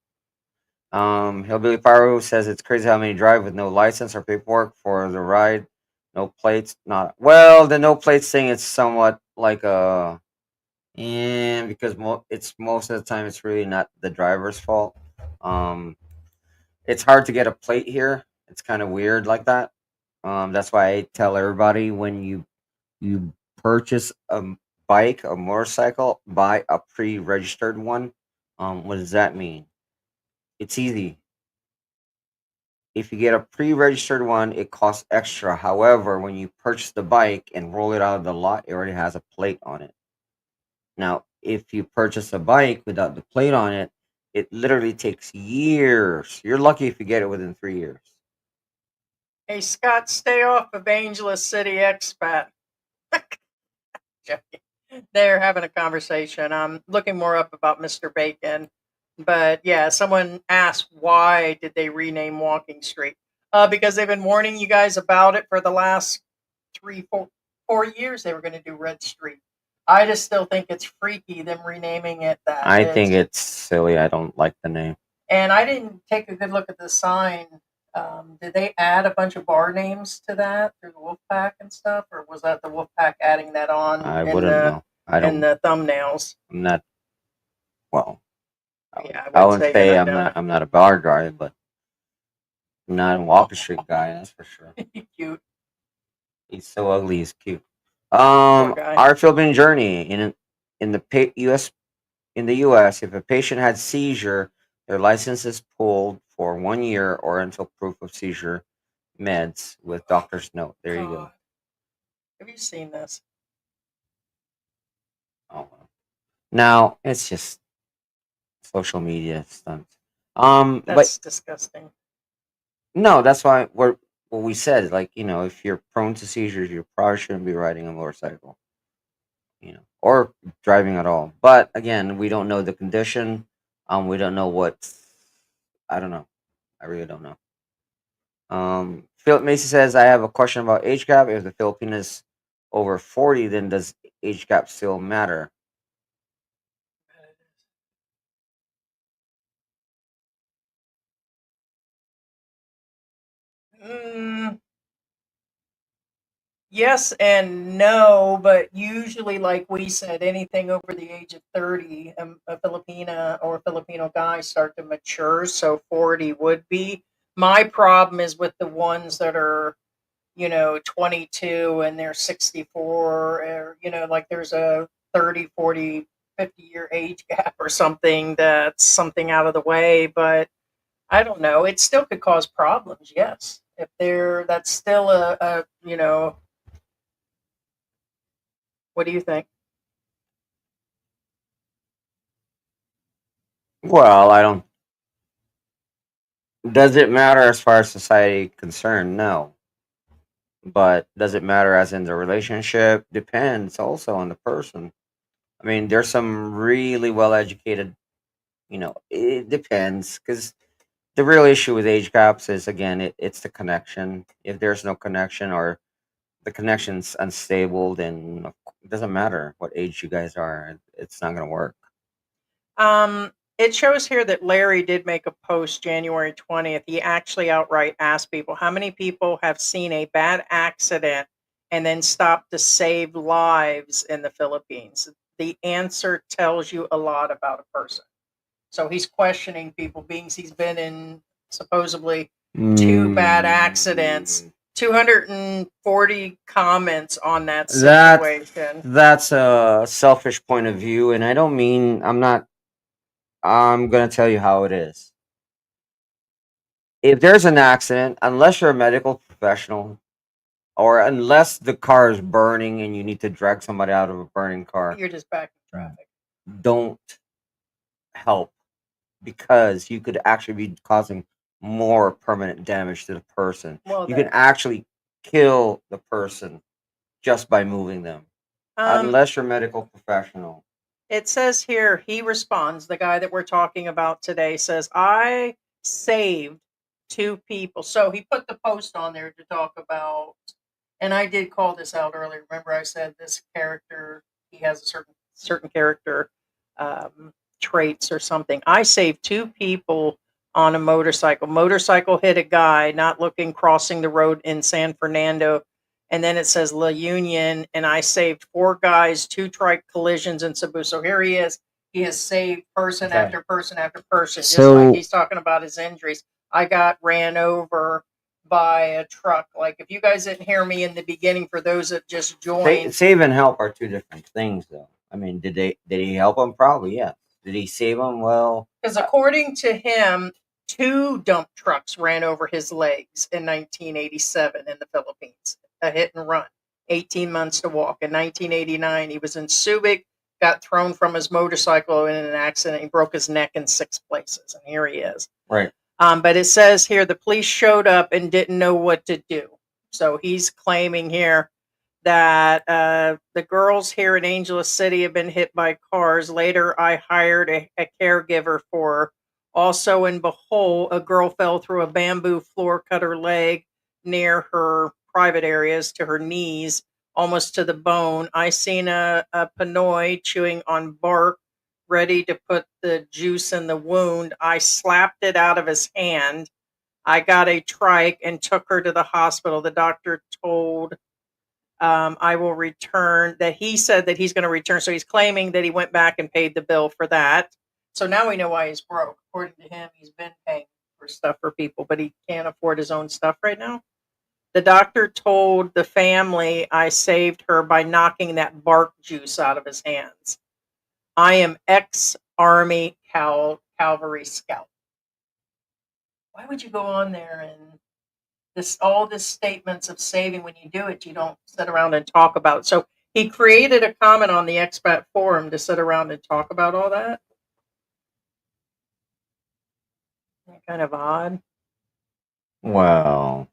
Hillbilly Pyro says it's crazy how many drive with no license or paperwork for the ride, no plates. Not well, the no plates thing is somewhat like a, and because it's most of the time it's really not the driver's fault. Um, it's hard to get a plate here. It's kind of weird like that. That's why I tell everybody when you purchase a bike, a motorcycle, buy a pre-registered one. What does that mean? It's easy. If you get a pre-registered one, it costs extra. However, when you purchase the bike and roll it out of the lot, it already has a plate on it. Now, if you purchase a bike without the plate on it, it literally takes years. You're lucky if you get it within 3 years. Hey Scott, stay off of Angeles City Expat. They're having a conversation. I'm looking more up about Mr. Bacon. But yeah, someone asked why did they rename Walking Street? Because they've been warning you guys about it for the last 4 years. They were going to do Red Street. I just still think it's freaky them renaming it that. I think it's silly. I don't like the name. And I didn't take a good look at the sign. Did they add a bunch of bar names to that through the Wolfpack and stuff, or was that the Wolfpack adding that on I in wouldn't know. I in don't. the thumbnails? I'm not. Well, Yeah, I I would wouldn't say say you're I'm not not. doing I'm not a bar guy, but I'm not a Walker Street guy. That's for sure. it. Cute, He's so ugly. He's cute. poor guy. Our Philippine journey in the U.S. In the U.S., if a patient had seizure, their license is pulled for 1 year or until proof of seizure meds with doctor's note. There you go. God. Have you seen this? Oh, well. Now it's just social media stunts. But That's disgusting. no, that's why what we said. Like if you're prone to seizures, you probably shouldn't be riding a motorcycle. Or driving at all. But again, we don't know the condition. We don't know what. I don't know. I really don't know. Philip Macy says, I have a question about age gap. If the Filipinos over 40, then does age gap still matter? Mm, yes and no, but usually, like we said, anything over the age of 30, a Filipina or Filipino guy start to mature. So 40 would be. My problem is with the ones that are, 22 and they're 64, or, like there's a 30, 40, 50-year age gap or something that's something out of the way. But I don't know. It still could cause problems, yes. If that's still what do you think? Well, I don't. Does it matter as far as society concerned? No. But does it matter as in the relationship? Depends also on the person. I mean, there's some really well educated, it depends. Because the real issue with age gaps is, again, it's the connection. If there's no connection or the connection's unstable, then it doesn't matter what age you guys are. It's not going to work. It shows here that Larry did make a post January 20th. He actually outright asked people, how many people have seen a bad accident and then stopped to save lives in the Philippines? The answer tells you a lot about a person. So he's questioning people, being he's been in supposedly two bad accidents, 240 comments on that situation. That's a selfish point of view, and I don't mean I'm not. I'm gonna tell you how it is. If there's an accident, unless you're a medical professional, or unless the car is burning and you need to drag somebody out of a burning car, You're just back in traffic. don't help, because you could actually be causing more permanent damage to the person. Well, You can actually kill the person just by moving them, unless you're a medical professional. It says here, he responds, the guy that we're talking about today says, I saved two people. So he put the post on there to talk about, and I did call this out earlier. Remember, I said this character, he has a certain character traits or something. I saved two people on a motorcycle. Motorcycle hit a guy not looking, crossing the road in San Fernando. And then it says La Union, and I saved four guys, two trike collisions in Cebu. So here he is. He has saved person Okay. after person after person, just So- like he's talking about his injuries. I got ran over by a truck. Like, if you guys didn't hear me in the beginning, for those that just joined, Save and help are two different things, though. I mean, did he help him? Probably, yeah. Did he save him? Well, because according to him, two dump trucks ran over his legs in 1987 in the Philippines. A hit and run. 18 months to walk. In 1989, he was in Subic, got thrown from his motorcycle in an accident. He broke his neck in 6 places, and here he is. right. But it says here the police showed up and didn't know what to do. So he's claiming here that the girls here in Angeles City have been hit by cars. Later, I hired a caregiver for her. Also in Bohol, a girl fell through a bamboo floor, cut her leg near her private areas to her knees, almost to the bone. I seen a Pinoy chewing on bark, ready to put the juice in the wound. I slapped it out of his hand. I got a trike and took her to the hospital. The doctor told I will return, that he said that he's going to return. So he's claiming that he went back and paid the bill for that. So now we know why he's broke. According to him, he's been paying for stuff for people, but he can't afford his own stuff right now. The doctor told the family I saved her by knocking that bark juice out of his hands. I am ex-Army Cavalry Scout. Why would you go on there and all this statements of saving? When you do it, you don't sit around and talk about it. So he created a comment on the Expat forum to sit around and talk about all that. Kind of odd. Well,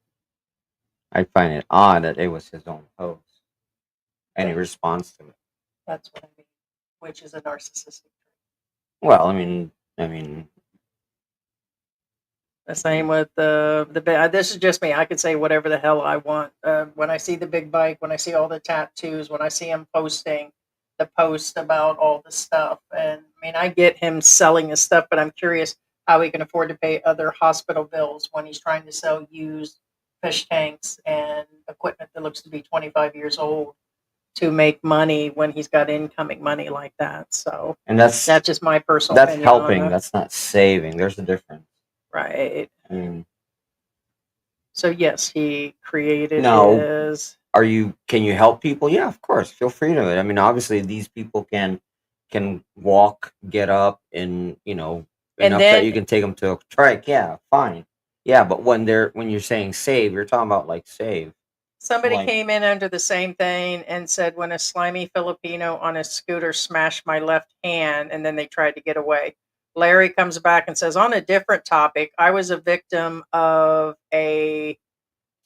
I find it odd that it was his own post, and he responds to it. That's what I mean, which is a narcissistic trait. Well, I mean, The same with this is just me. I could say whatever the hell I want. When I see the big bike, when I see all the tattoos, when I see him posting the post about all the stuff, and I mean, I get him selling his stuff, but I'm curious how he can afford to pay other hospital bills when he's trying to sell used fish tanks and equipment that looks to be 25 years old to make money when he's got incoming money like that. So And that's just my personal opinion on helping. that. That's not saving. There's a difference. Right. I mean, So yes, he created now, his. can you help people? Yeah, of course. Feel free to it. I mean, obviously these people can walk, get up, and And enough that then you can take them to a trike. Yeah, fine. Yeah, but when you're saying save, you're talking about like save. somebody Like, came in under the same thing and said, when a slimy Filipino on a scooter smashed my left hand, and then they tried to get away. Larry comes back and says, on a different topic, I was a victim of a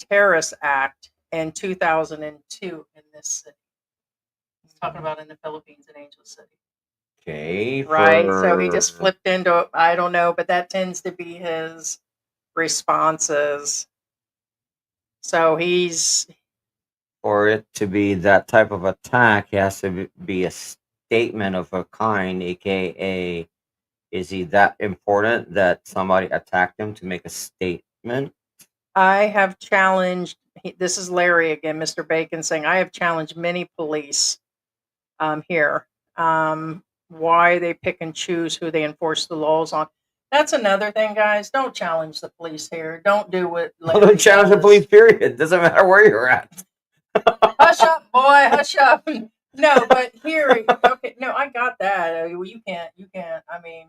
terrorist act in 2002 in this city. He's talking about in the Philippines in Angel City. okay, Right. So he just flipped into, I don't know, but that tends to be his responses. So he's, for it to be that type of attack, it has to be a statement of a kind, aka, is he that important that somebody attacked him to make a statement? I have challenged, this is Larry again, Mr. Bacon saying, I have challenged many police here. Why they pick and choose who they enforce the laws on. That's another thing, guys. Don't challenge the police here. Don't do what Larry Don't challenge the does. police, period. Doesn't matter where you're at. Hush up, boy, hush up. No, but here, okay, no, I got that. Well, you can't. I mean,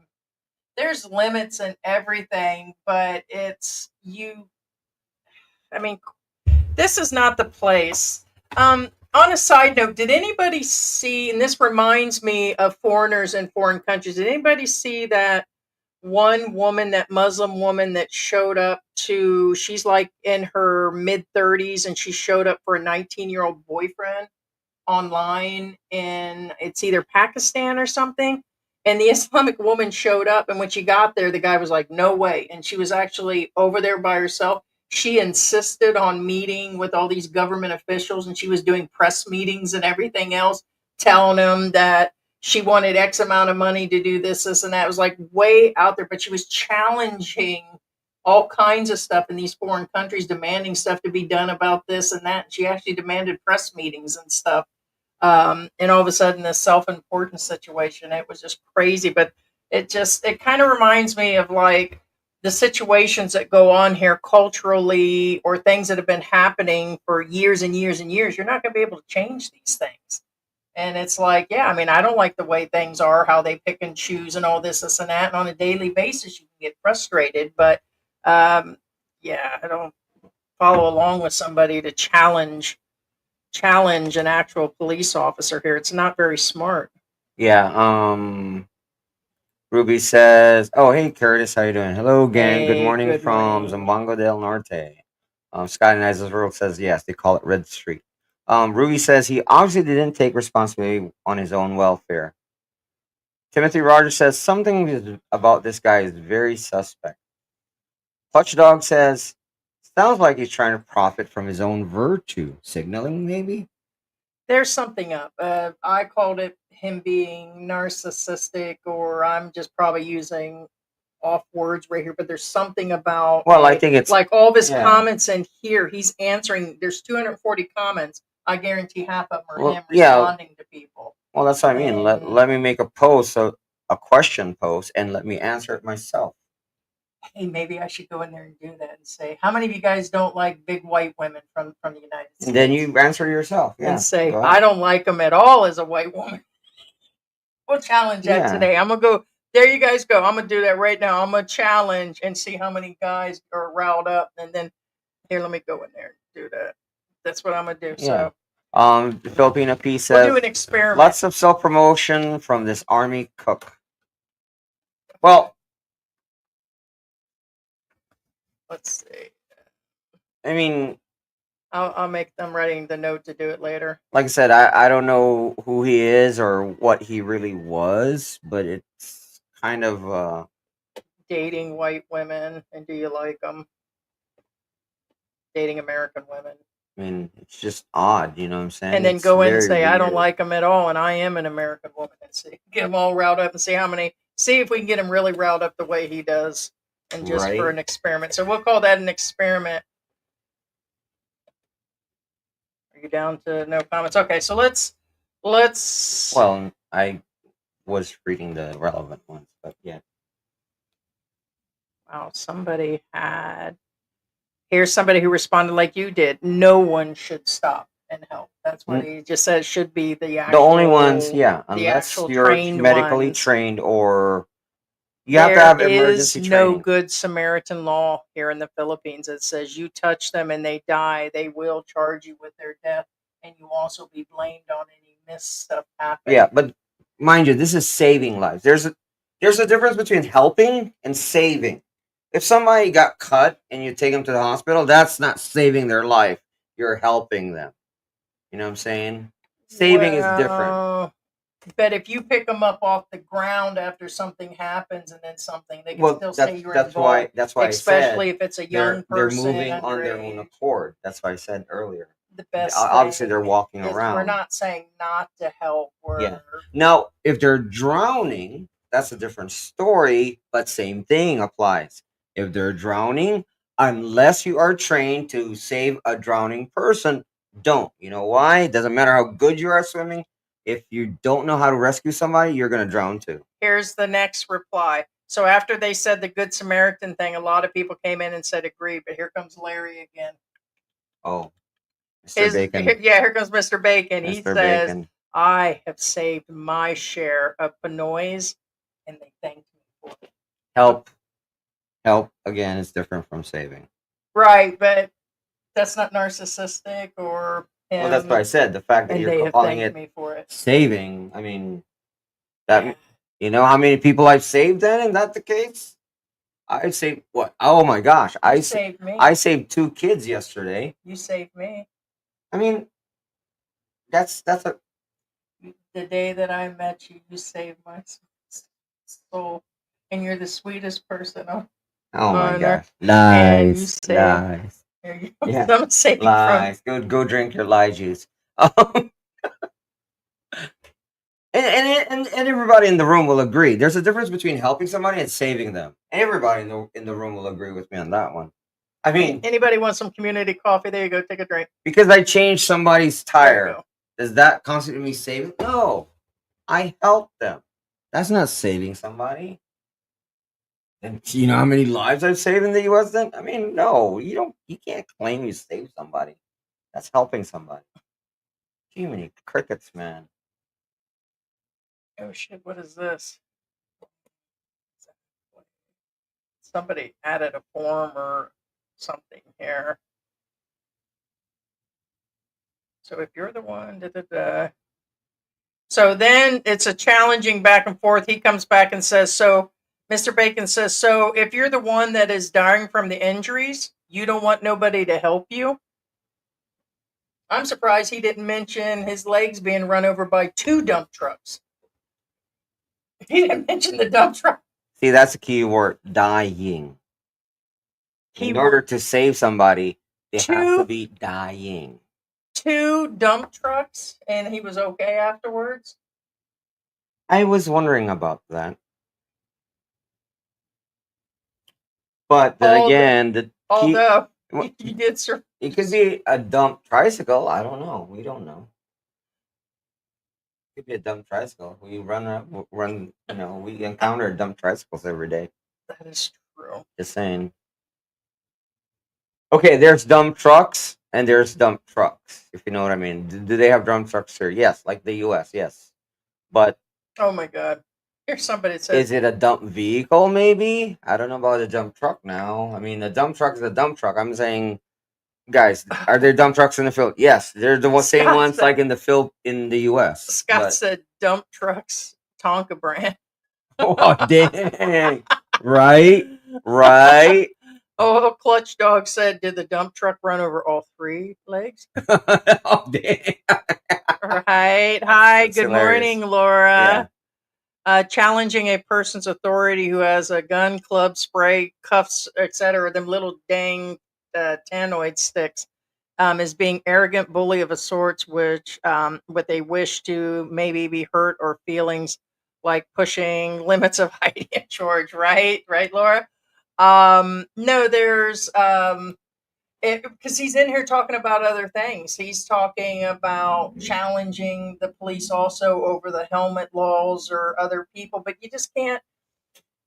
there's limits and everything, but it's you. I mean, this is not the place. On a side note, did anybody see, and this reminds me of foreigners in foreign countries, did anybody see that one woman, that Muslim woman that showed up to, she's like in her mid 30s and she showed up for a 19-year-old boyfriend online in, it's either Pakistan or something. And the Islamic woman showed up, and when she got there, the guy was like, no way. And she was actually over there by herself. She insisted on meeting with all these government officials, and she was doing press meetings and everything else, telling them that she wanted X amount of money to do this, and that. It was like way out there, but she was challenging all kinds of stuff in these foreign countries, demanding stuff to be done about this and that. She actually demanded press meetings and stuff. And all of a sudden, this self-importance situation, it was just crazy. But it kind of reminds me of like the situations that go on here culturally, or things that have been happening for years and years and years. You're not going to be able to change these things. And it's like, yeah, I mean, I don't like the way things are, how they pick and choose and all this and that. And on a daily basis, you can get frustrated. But yeah, I don't follow along with somebody to challenge an actual police officer here. It's not very smart. Yeah. Ruby says, "Oh, hey Curtis, how you doing? Hello, gang. Good Hey, morning good from morning. Zamboanga del Norte." Scott and Isaac World says, "Yes, they call it Red Street." Ruby says he obviously didn't take responsibility on his own welfare. Timothy Rogers says something about this guy is very suspect. Clutch Dog says, "Sounds like he's trying to profit from his own virtue, signaling maybe." There's something up. I called it him being narcissistic, or I'm just probably using off words right here, but there's something about, Well, I think it's like all of his yeah. comments in here, he's answering. There's 240 comments. I guarantee half of them are Well, him yeah. responding to people. Well, that's what I mean. Let me make a post, a question post, and let me answer it myself. Hey, maybe I should go in there and do that and say, how many of you guys don't like big white women from the United States? And then you answer yourself. Yeah. And say, I don't like them at all as a white woman. We'll challenge that today. I'm going to go, there you guys go. I'm going to do that right now. I'm going to challenge and see how many guys are riled up. And then, here, let me go in there and do that. That's what I'm going to do. Yeah. So, The Filipino piece says, we'll do an experiment. Lots of self-promotion from this army cook. Well, let's see. I mean, I'll make them writing the note to do it later. Like I said, I don't know who he is or what he really was, but it's kind of dating white women, and do you like them? Dating American women. I mean, it's just odd, you know what I'm saying? And then It's go in and very say, I don't weird. like them at all, and I am an American woman, and get them all riled up and see if we can get him really riled up the way he does, and just for Right. an experiment. So we'll call that an experiment. Are you down to no comments? Okay, so let's. Well, I was reading the relevant ones, but yeah. Wow, here's somebody who responded like you did. No one should stop and help. That's what he just said. Should be the The only ones, actual, yeah, the unless actual you're trained medically ones. trained or you have to There have is emergency no training. good Samaritan law here in the Philippines that says you touch them and they die, they will charge you with their death, and you also be blamed on any missed stuff happening. Yeah, but mind you, this is saving lives. There's a difference between helping and saving. If somebody got cut and you take them to the hospital, that's not saving their life. You're helping them. You know what I'm saying? Saving is different. Well, but if you pick them up off the ground after something happens and then something, they can Well, still say you're that's involved. why I Especially said if it's a young they're person moving on their own underage. accord. That's why I said earlier. The best Obviously, thing they're walking is around. we're not saying not to help. Yeah. Now, if they're drowning, that's a different story, but same thing applies. If they're drowning, unless you are trained to save a drowning person, don't. You know why? It doesn't matter how good you are at swimming. If you don't know how to rescue somebody, you're going to drown too. Here's the next reply. So after they said the Good Samaritan thing, a lot of people came in and said agree, but here comes Larry again. Oh, Mr. Bacon. Here comes Mr. Bacon. He Mr. says, Bacon. I have saved my share of Pinoys, and they thanked me for it. Help again is different from saving. Right, but that's not narcissistic or him. Well, that's what I said. The fact that and they you're have calling thanked it me for it. saving, I mean, that you know how many people I've saved then? Is that the case? I saved what? Oh my gosh! You saved me. I saved 2 kids yesterday. You saved me. I mean, that's a. The day that I met you, you saved my soul, and you're the sweetest person on. Oh my on gosh! earth. And you Lies, saved. lies. There you go. Yeah, I'm saving lies. Go drink your lie juice. And everybody in the room will agree. There's a difference between helping somebody and saving them. Everybody in the room will agree with me on that one. I mean, anybody want some community coffee? There you go. Take a drink. because I changed somebody's tire, There you go. does that constitute me saving? No, I helped them. That's not saving somebody. And you know how many lives I've saved in the U.S. Then I mean, no, you don't. You can't claim you saved somebody. That's helping somebody. Too many crickets, man. Oh shit! What is this? Somebody added a form or something here. So if you're the one, So then it's a challenging back and forth. He comes back and says, so Mr. Bacon says, so if you're the one that is dying from the injuries, you don't want nobody to help you? I'm surprised he didn't mention his legs being run over by 2 dump trucks. He didn't mention the dump truck. See, that's the key word, dying. In order to save somebody, they have to be dying. 2 dump trucks, and he was okay afterwards? I was wondering about that. But then again, although you did it could be a dump tricycle. I don't know. We don't know. It could be a dump tricycle. We run. You know, we encounter dump tricycles every day. That is true. Just saying. Okay, there's dump trucks and there's dump trucks. If you know what I mean. Do they have dump trucks here? Yes, like the U.S. Yes, but oh my God. Here's somebody that says, is it a dump vehicle? Maybe I don't know about a dump truck now. I mean, a dump truck is a dump truck. I'm saying, guys, are there dump trucks in the field? Yes, they're the same ones like in the U.S. Scott said dump trucks, Tonka brand. Oh dang! Right. Oh, Clutch Dog said, did the dump truck run over all 3 legs? Oh dang! Right. Hi. Good morning, Laura. challenging a person's authority who has a gun, club, spray, cuffs, etc., them little dang tannoid sticks, is being arrogant bully of a sort, which with a wish to maybe be hurt or feelings like pushing limits of Heidi and George, right, Laura? No, there's because he's in here talking about other things. He's talking about challenging the police also over the helmet laws or other people, but you just can't.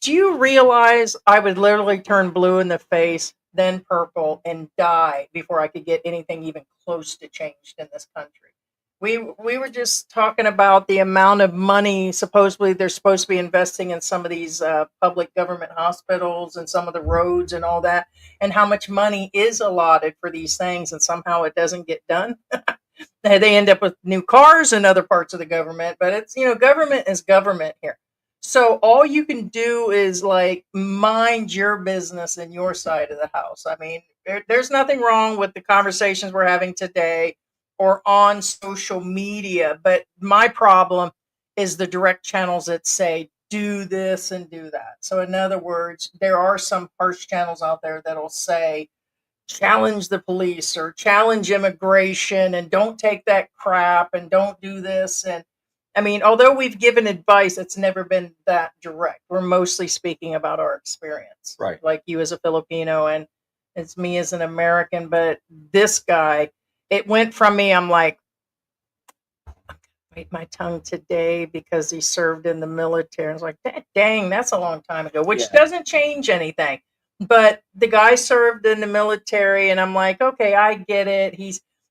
Do you realize I would literally turn blue in the face, then purple, and die before I could get anything even close to changed in this country? We were just talking about the amount of money supposedly they're supposed to be investing in some of these public government hospitals and some of the roads and all that, and how much money is allotted for these things, and somehow it doesn't get done. They end up with new cars in other parts of the government, but it's, government is government here. So all you can do is like mind your business in your side of the house. I mean, there's nothing wrong with the conversations we're having today or on social media, but my problem is the direct channels that say do this and do that. So in other words, there are some harsh channels out there that'll say challenge the police or challenge immigration and don't take that crap and don't do this. And I mean, although we've given advice, it's never been that direct. We're mostly speaking about our experience, Right. like you as a Filipino and it's me as an American. But this guy, it went from me, I'm like, bite my tongue today because he served in the military. I was like, dang, that's a long time ago, which Yeah. doesn't change anything. But the guy served in the military, and I'm like, okay, I get it.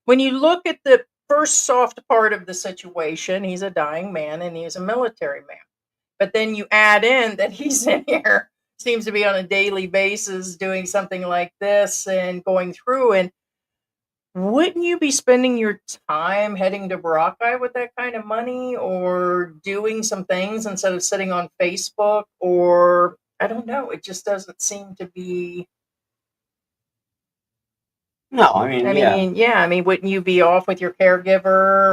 When you look at the first soft part of the situation, he's a dying man and he's a military man. But then you add in that he's in here, seems to be on a daily basis doing something like this and going through. And wouldn't you be spending your time heading to Boracay with that kind of money or doing some things instead of sitting on Facebook? Or I don't know. It just doesn't seem to be. No, I mean, yeah. I mean, wouldn't you be off with your caregiver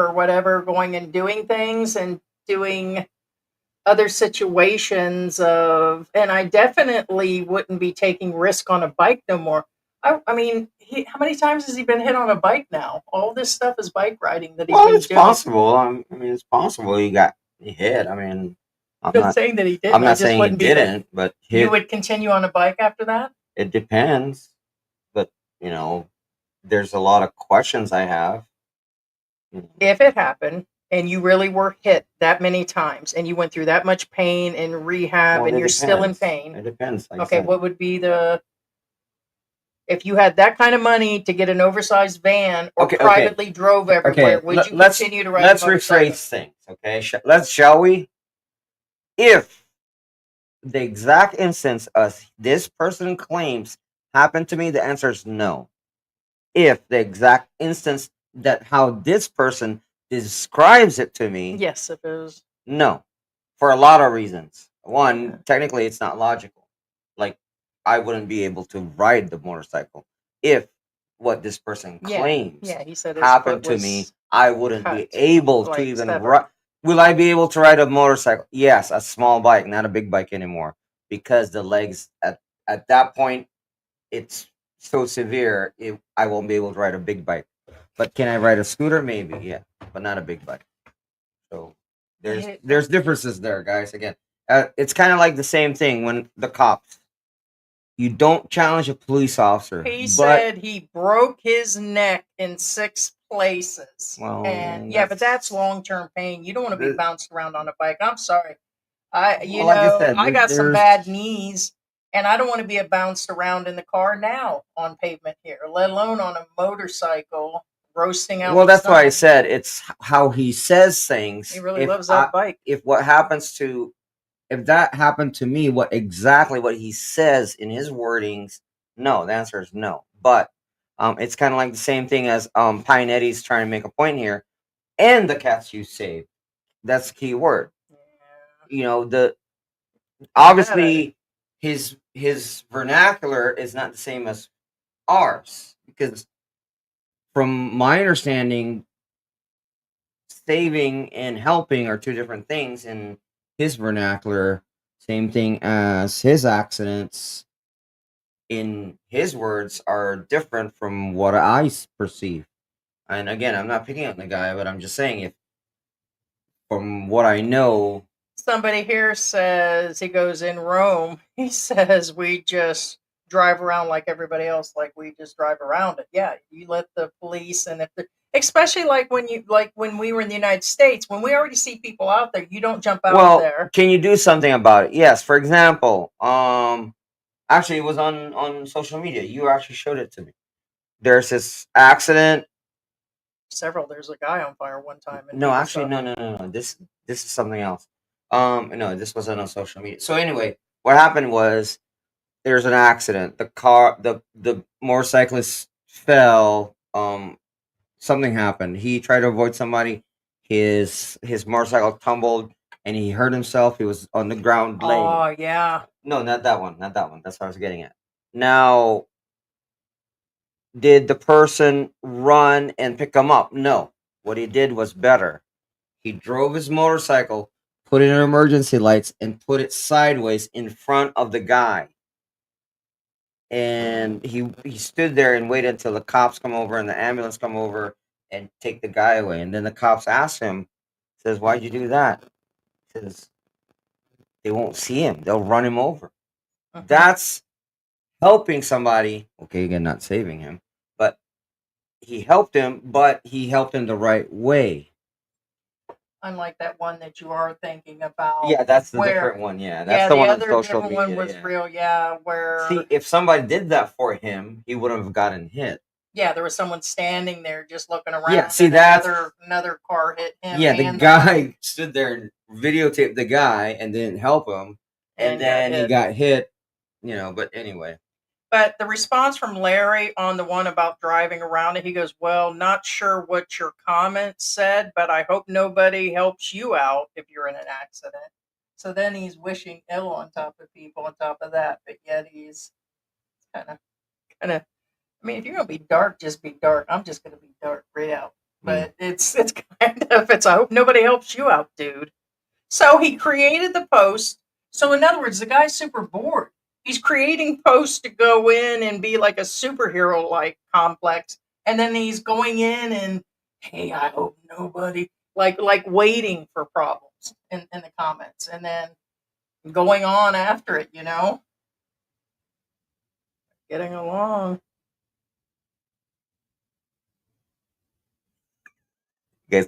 or whatever, going and doing things and doing other situations and I definitely wouldn't be taking risk on a bike no more. I mean, how many times has he been hit on a bike now? All this stuff is bike riding that he's Well, been it's doing. possible. I mean, it's possible he got hit. I mean, I'm I'm not not. saying that he didn't. I'm I not just saying he wouldn't be that didn't, but you hit. would continue on a bike after that. It depends. But there's a lot of questions I have. If it happened and you really were hit that many times and you went through that much pain and rehab Well, and it you're still in depends. pain. It depends. Like I Okay, said. what would be if you had that kind of money to get an oversized van or Okay. privately drove everywhere, Okay. would you Let's continue to ride let's a motorcycle? rephrase things. Okay. Shall we? If the exact instance as this person claims happened to me, the answer is no. If the exact instance that how this person describes it to me, Yes, it is. no, for a lot of reasons. One, technically, it's not logical. Like, I wouldn't be able to ride the motorcycle if what this person claims Yeah, he said his happened foot to me. was I wouldn't be cut, able to like even severed. ride. Will I be able to ride a motorcycle? Yes, a small bike, not a big bike anymore, because the legs at that point it's so severe. I won't be able to ride a big bike. But can I ride a scooter? Maybe, yeah, but not a big bike. So there's differences there, guys. Again, it's kind of like the same thing when the cops. You don't challenge a police officer. He but said he broke his neck in 6 places. Well, And yeah, but that's long-term pain. You don't want to be the- bounced around on a bike. I'm sorry. like I said, I got some there's- bad knees and I don't want to be bounced around in the car now on pavement here, let alone on a motorcycle roasting out. Well, the that's why I sun. said it's how he says things. He really loves that bike. If that happened to me, what he says in his wordings, no, the answer is no. But it's kind of like the same thing as Pinetti's trying to make a point here, and the cats you saved. That's the key word. Yeah. Obviously his vernacular is not the same as ours, because from my understanding, saving and helping are two different things, and his vernacular, same thing as his accidents, in his words, are different from what I perceive. And again, I'm not picking on the guy, but I'm just saying, if from what I know, Somebody here says he goes in Rome. He says we just drive around like everybody else, like we just drive around it. Yeah, you let the police, and if especially like when we were in the United States, when we already see people out there, you don't jump out well, there. can you do something about it? Yes. For example, actually, it was on social media. You actually showed it to me. There's this accident. Several. There's a guy on fire one time, and No, actually, no. This is something else. No, this wasn't on social media. So anyway, what happened was there's an accident. The motorcyclist fell. Something happened. He tried to avoid somebody. His motorcycle tumbled, and he hurt himself. He was on the ground laying. Oh yeah. No, not that one. Not that one. That's what I was getting at. Now, did the person run and pick him up? No. What he did was better. He drove his motorcycle, put in emergency lights, and put it sideways in front of the guy. And he stood there and waited until the cops come over and the ambulance come over and take the guy away. And then the cops ask him, says, "Why'd you do that?" He says, "They won't see him. They'll run him over." That's helping somebody. Okay, again, not saving him, but he helped him, but he helped him the right way. Unlike that one that you are thinking about. Yeah, that's the different one. Yeah, that's Yeah, the the one on other social different media. one was Yeah. real. Yeah, where See, if somebody did that for him, he wouldn't have gotten hit. yeah, there was someone standing there just looking around. Yeah, see, and that's another car hit him. yeah. The and guy stood there and videotaped the guy and didn't help him, and then he got hit. You know, but anyway. But the response from Larry on the one about driving around it, he goes, "Well, not sure what your comment said, but I hope nobody helps you out if you're in an accident." So then he's wishing ill on top of people on top of that, but yet he's kind of. I mean, if you're gonna be dark, just be dark. I'm just gonna be dark right out. But it's kind of I hope nobody helps you out, dude. So he created the post. So in other words, the guy's super bored. He's creating posts to go in and be like a superhero like complex. And then he's going in and hey, I hope nobody like waiting for problems in the comments and then going on after it, Getting along. You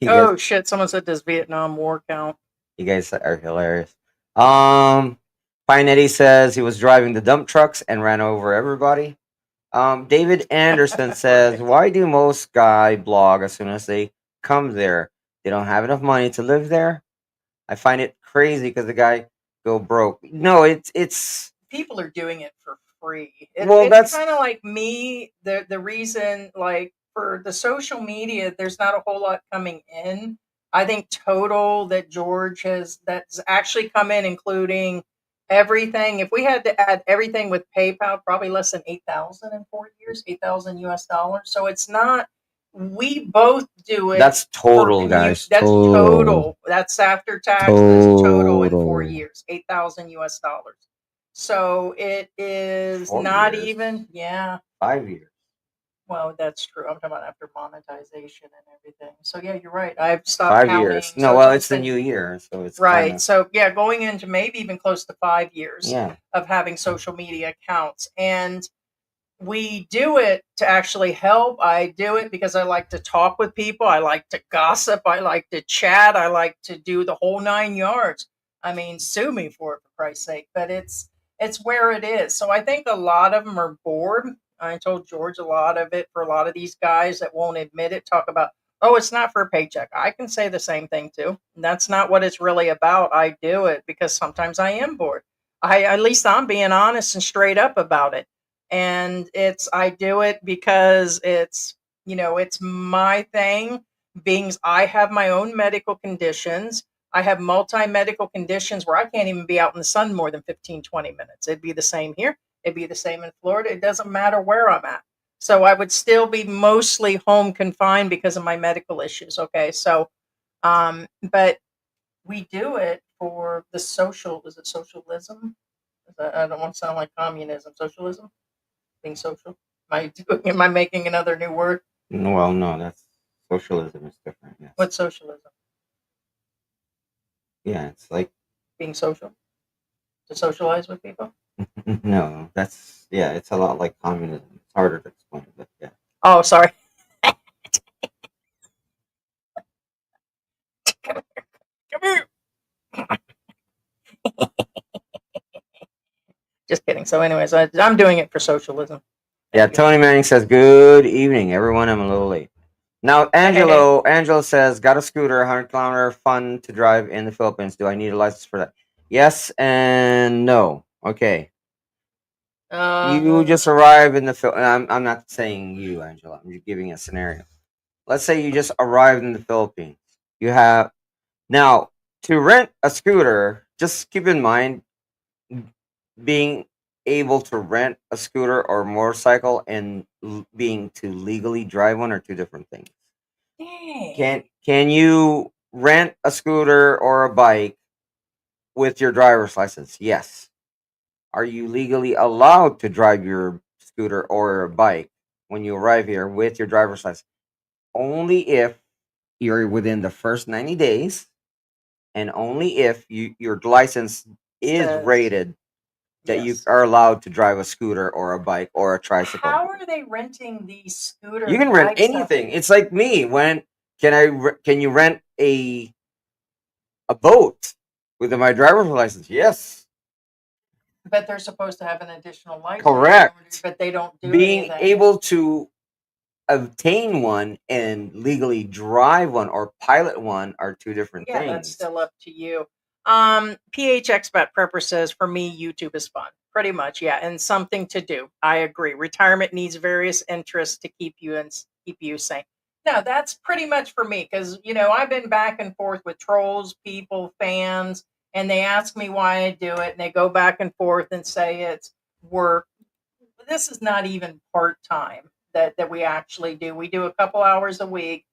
Oh shit! Someone said, "Does Vietnam War count?" You guys are hilarious. Pinetti says he was driving the dump trucks and ran over everybody. David Anderson says, "Why do most guys blog as soon as they come there? They don't have enough money to live there." I find it crazy because the guy go broke. No, it's people are doing it for free. Well, it's that's kind of like me. The reason, like for the social media, there's not a whole lot coming in. I think total that George that's actually come in, including everything. If we had to add everything with PayPal, probably less than 8,000 in 4 years, 8,000 US dollars. So it's not. We both do it. That's total, guys. That's total. That's after taxes. Total in 4 years, 8,000 US dollars. So it is 4 not years. even, 5 years. Well, that's true. I'm talking about after monetization and everything. So yeah, you're right. I've stopped 5 counting. years. No, well, it's the new year, so it's right. kinda... So yeah, going into maybe even close to 5 years Yeah. of having social media accounts. And we do it to actually help. I do it because I like to talk with people. I like to gossip. I like to chat. I like to do the whole 9 yards. I mean, sue me for it, for Christ's sake. But it's where it is. So I think a lot of them are bored. I told George a lot of it for a lot of these guys that won't admit it. Talk about, oh, it's not for a paycheck. I can say the same thing too. And that's not what it's really about. I do it because sometimes I am bored. At least I'm being honest and straight up about it. And I do it because it's my thing. Being I have my own medical conditions. I have multi-medical conditions where I can't even be out in the sun more than 15, 20 minutes. It'd be the same here. It'd be the same in Florida. It doesn't matter where I'm at. So I would still be mostly home confined because of my medical issues. Okay. So, but we do it for the social. Is it socialism? I don't want to sound like communism. Socialism, being social. Am I making another new word? Well, no, that's socialism is different. Yes. What's socialism? Yeah, it's like Being social, to socialize with people. no, that's yeah, it's a lot like communism. It's harder to explain, but yeah. Oh, sorry. Come here. Just kidding. So, anyways, I'm doing it for socialism. Yeah, Thank you. Tony Manning says, "Good evening, everyone. I'm a little late." Now, Angelo says, "Got a scooter, 100-kilometer, fun to drive in the Philippines. Do I need a license for that?" Yes and no. Okay, you just arrive in the I'm not saying you, Angela. I'm just giving a scenario. Let's say you just arrived in the Philippines. You have now to rent a scooter. Just keep in mind being able to rent a scooter or motorcycle and being to legally drive one are two different things. Dang. Can you rent a scooter or a bike with your driver's license? Yes. Are you legally allowed to drive your scooter or a bike when you arrive here with your driver's license? Only if you're within the first 90 days and only if your license is Says rated that you yes. are allowed to drive a scooter or a bike or a tricycle. How are they renting these scooters? You can rent anything. It's like me. When can you rent a boat with my driver's license? Yes. But they're supposed to have an additional license. Correct. But they don't do Being anything. able to obtain one and legally drive one or pilot one are two different things. That's still up to you. PH Expat Prepper says, for me, YouTube is fun. Pretty much, yeah, and something to do. I agree. Retirement needs various interests to keep you sane. No, that's pretty much for me because I've been back and forth with trolls, people, fans, and they ask me why I do it, and they go back and forth and say it's work. This is not even part time that we actually do. We do a couple hours a week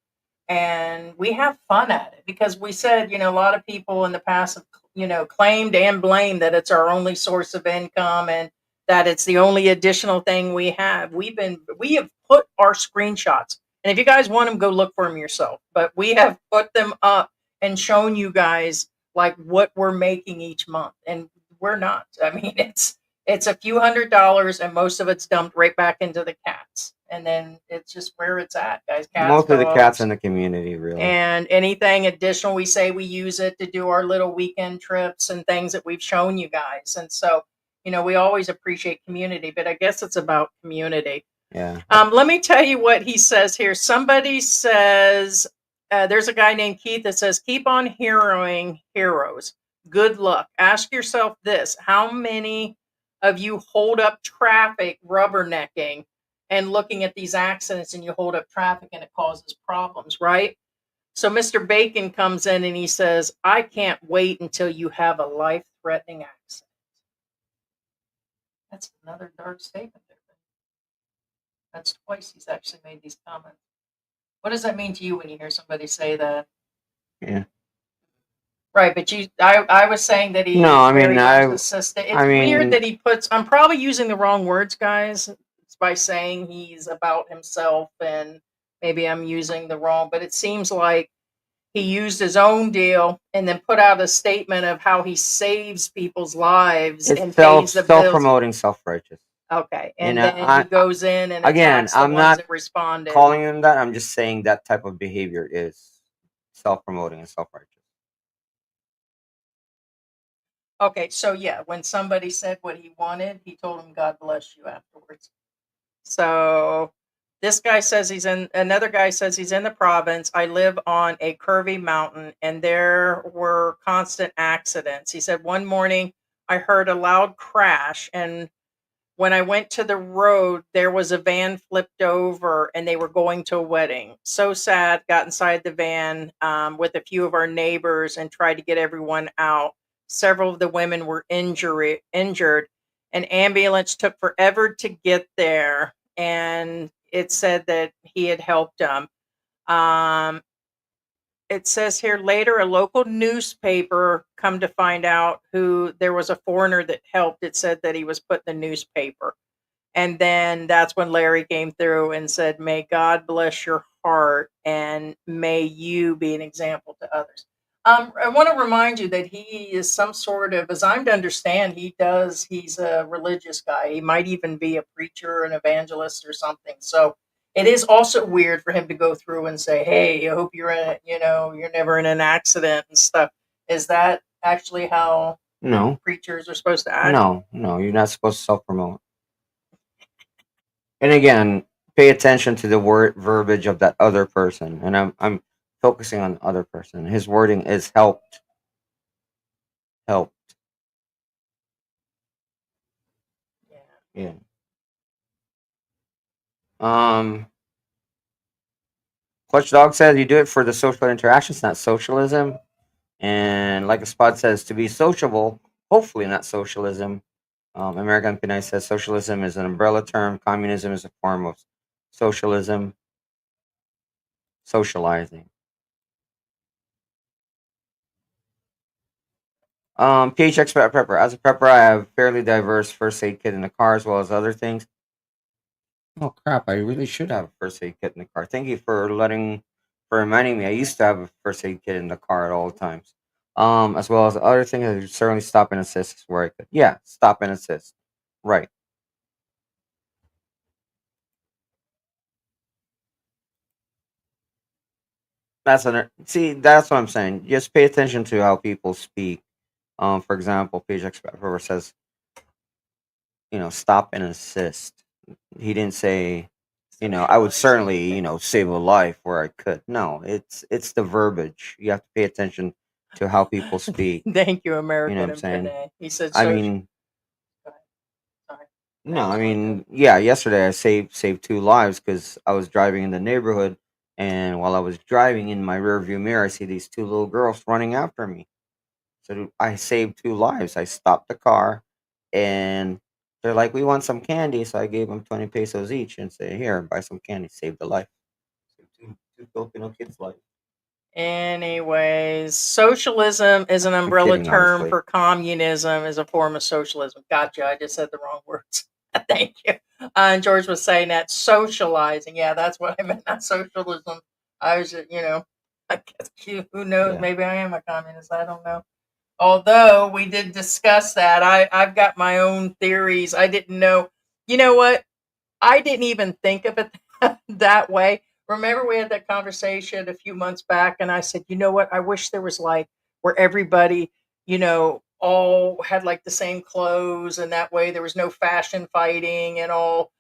and we have fun at it because we said, a lot of people in the past have, claimed and blamed that it's our only source of income and that it's the only additional thing we have. We have put our screenshots, and if you guys want them, go look for them yourself. But we have put them up and shown you guys like what we're making each month, and we're not. I mean, it's a few $100s, and most of it's dumped right back into the cats. And then it's just where it's at, guys. Cats, most of the cats dogs, in the community, really. and anything additional, we say we use it to do our little weekend trips and things that we've shown you guys. And so, we always appreciate community, but I guess it's about community. Yeah. Let me tell you what he says here. Somebody says, there's a guy named Keith that says, keep on heroing heroes. Good luck. Ask yourself this: how many of you hold up traffic rubbernecking and looking at these accidents, and you hold up traffic and it causes problems, right? So Mr. Bacon comes in and he says, I can't wait until you have a life-threatening accident. That's another dark statement there. That's twice he's actually made these comments. What does that mean to you when you hear somebody say that? Yeah. Right, but I was saying that he No, is I mean, very narcissistic. It's weird mean- that he puts. I'm probably using the wrong words, guys. It's by saying he's about himself, and maybe I'm using the wrong. But it seems like he used his own deal and then put out a statement of how he saves people's lives It's and pays the bills. self-promoting, self-righteous. Okay, and And, then he goes in and again, attacks the I'm ones not that responded. calling him that. I'm just saying that type of behavior is self-promoting and self-righteous. Okay, so yeah, when somebody said what he wanted, he told him God bless you afterwards. So this guy says another guy says he's in the province. I live on a curvy mountain and there were constant accidents. He said one morning I heard a loud crash, and when I went to the road, there was a van flipped over and they were going to a wedding. So sad. Got inside the van with a few of our neighbors and tried to get everyone out. Several of the women were injured. An ambulance took forever to get there, and it said that he had helped them. it says here later, a local newspaper come to find out who there was a foreigner that helped. It said that he was put in the newspaper. And then that's when Larry came through and said, "May God bless your heart and may you be an example to others." I want to remind you that he is some sort of, as I'm to understand, he's a religious guy. He might even be a preacher, an evangelist, or something. So it is also weird for him to go through and say, "Hey, I hope you're in it, you're never in an accident and stuff." Is that actually how No, preachers are supposed to act? no, no. You're not supposed to self promote. And again, pay attention to the word verbiage of that other person. And I'm focusing on the other person. His wording is helped. Helped. Yeah. Yeah. Clutch Dog says you do it for the social interactions, not socialism. And like a spot says, to be sociable, hopefully not socialism. American Pinay says socialism is an umbrella term. Communism is a form of socialism, socializing. PH Expat Prepper. As a prepper, I have fairly diverse first aid kit in the car as well as other things. Oh crap! I really should have a first aid kit in the car. Thank you for reminding me. I used to have a first aid kit in the car at all times. As well as other things. I certainly stop and assist where I could. Yeah, stop and assist. Right. That's what I'm saying. Just pay attention to how people speak. For example, Page Expert says, stop and assist. He didn't say, I would certainly, save a life where I could. No, it's the verbiage. You have to pay attention to how people speak. Thank you, You know American what I'm and saying? Panay. He said, I "So." mean, Sorry. no, I mean, yeah. Yesterday I saved two lives because I was driving in the neighborhood, and while I was driving in my rearview mirror, I see these two little girls running after me. So I saved two lives. I stopped the car, and they're like, "We want some candy." So I gave them 20 pesos each and say, "Here, buy some candy. Save the life." Saved two Filipino kids' life. Anyways, socialism is an I'm umbrella kidding, term honestly. for communism is a form of socialism. Gotcha. I just said the wrong words. Thank you. And George was saying that socializing. Yeah, that's what I meant. Not socialism. I was, I guess who knows? Yeah. Maybe I am a communist. I don't know. Although we did discuss that, I've got my own theories. I didn't know. You know what? I didn't even think of it that way. Remember, we had that conversation a few months back, and I said, you know what? I wish there was like where everybody, all had like the same clothes, and that way there was no fashion fighting and all,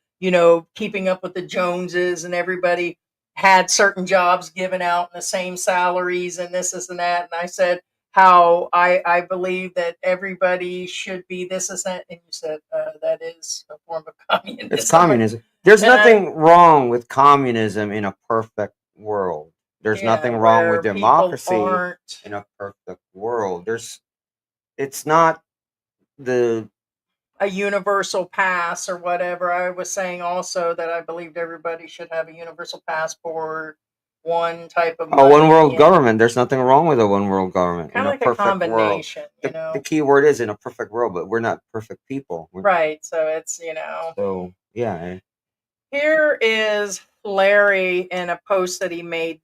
keeping up with the Joneses, and everybody had certain jobs given out and the same salaries and this and that. And I said, how I believe that everybody should be this is that, and you said that is a form of communism. It's communism. There's And nothing wrong with communism in a perfect world. There's yeah, nothing wrong with where people democracy aren't in a perfect world. It's not the a universal pass or whatever. I was saying also that I believed everybody should have a universal passport, one type of a one world money, and government. There's nothing wrong with a one world government in kind of a like a perfect world. combination, The key word is in a perfect world, but we're not perfect people. Right. So it's, So yeah, here is Larry in a post that he made.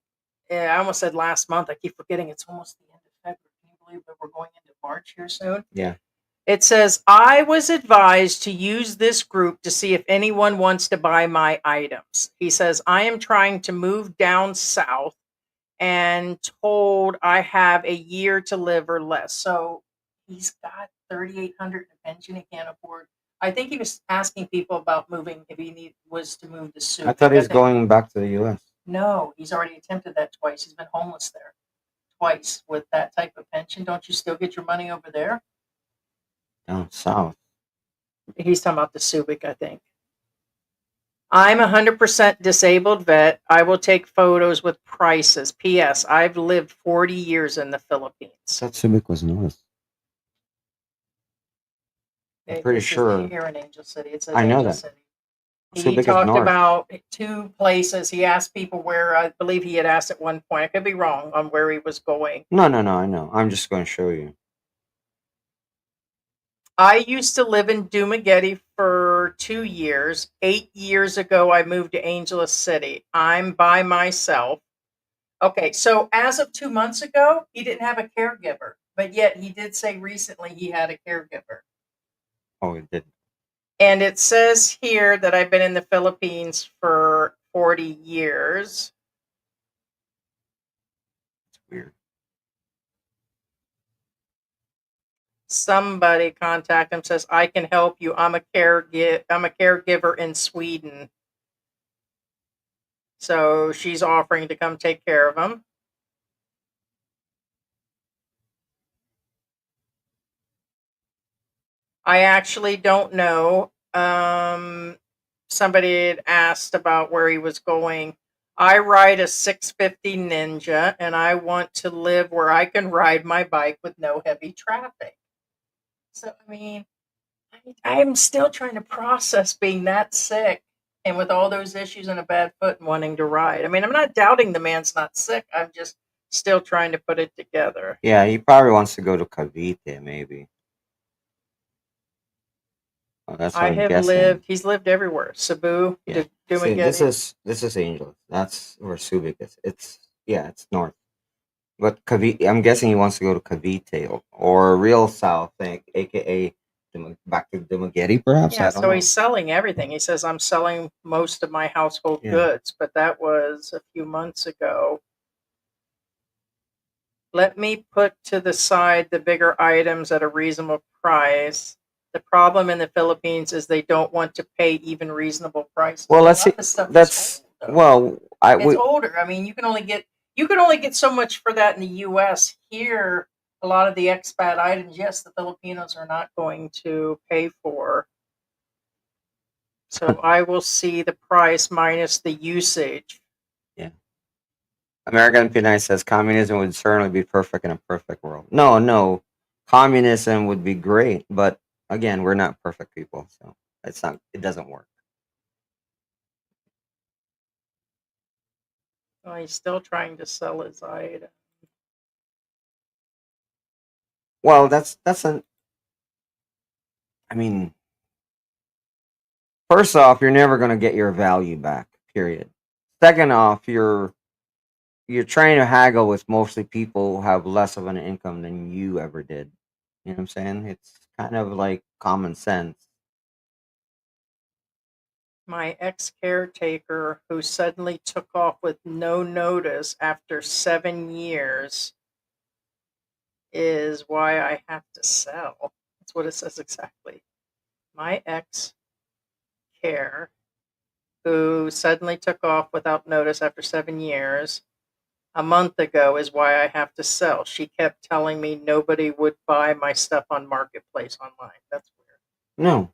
I almost said last month. I keep forgetting it's almost the end of February. Can you believe that we're going into March here soon? yeah. It says, I was advised to use this group to see if anyone wants to buy my items. He says, I am trying to move down south and told I have a year to live or less. So he's got 3,800 in pension he can't afford. I think he was asking people about moving if was to move to Subic. I thought he's going back to the U.S. No, he's already attempted that twice. He's been homeless there twice with that type of pension. Don't you still get your money over there? Down south. He's talking about the Subic, I think. I'm 100% disabled vet. I will take photos with prices. P.S. I've lived 40 years in the Philippines. That Subic was north. I'm pretty This sure. is here in Angel City. It says I know Angel that. City. He Subic is talked north. about 2 places. He asked people where, I believe he had asked at one point. I could be wrong on where he was going. No, I know. I'm just going to show you. I used to live in Dumaguete for 2 years. 8 years ago, I moved to Angeles City. I'm by myself. Okay, so as of 2 months ago, he didn't have a caregiver, but yet he did say recently he had a caregiver. Oh, it did. And it says here that I've been in the Philippines for 40 years. It's weird. Somebody contact him, says, I can help you. I'm a caregiver in Sweden. So she's offering to come take care of him. I actually don't know. Somebody had asked about where he was going. I ride a 650 Ninja and I want to live where I can ride my bike with no heavy traffic. So, I mean, I'm still trying to process being that sick and with all those issues and a bad foot and wanting to ride. I mean, I'm not doubting the man's not sick. I'm just still trying to put it together. Yeah, he probably wants to go to Cavite, maybe. Oh, that's what I I'm have guessing. he's lived everywhere. Cebu, Yeah. See, Dumaguete. this is Angel. That's where Subic is. It's north. But Cavite, I'm guessing he wants to go to Cavite or real south, aka back to Dumaguete, perhaps. Yeah, I don't so know. he's selling everything. He says, I'm selling most of my household Yeah. goods, but that was a few months ago. Let me put to the side the bigger items at a reasonable price. The problem in the Philippines is they don't want to pay even reasonable prices. Well, A let's lot see. of the stuff is That's old, though. well, It's older. I mean, you can only get so much for that in the US. Here, a lot of the expat items, yes, the Filipinos are not going to pay for. So I will see the price minus the usage. yeah. American Pinay says communism would certainly be perfect in a perfect world. No, communism would be great, but again, we're not perfect people, so it's not. It doesn't work. Oh, he's still trying to sell his item. Well, that's an. I mean, first off, you're never going to get your value back. Period. Second off, you're trying to haggle with mostly people who have less of an income than you ever did. You know what I'm saying? It's kind of like common sense. My ex caretaker, who suddenly took off with no notice after 7 years, is why I have to sell. That's what it says exactly. My ex care, who suddenly took off without notice after 7 years, a month ago, is why I have to sell. She kept telling me nobody would buy my stuff on Marketplace online. That's weird. No,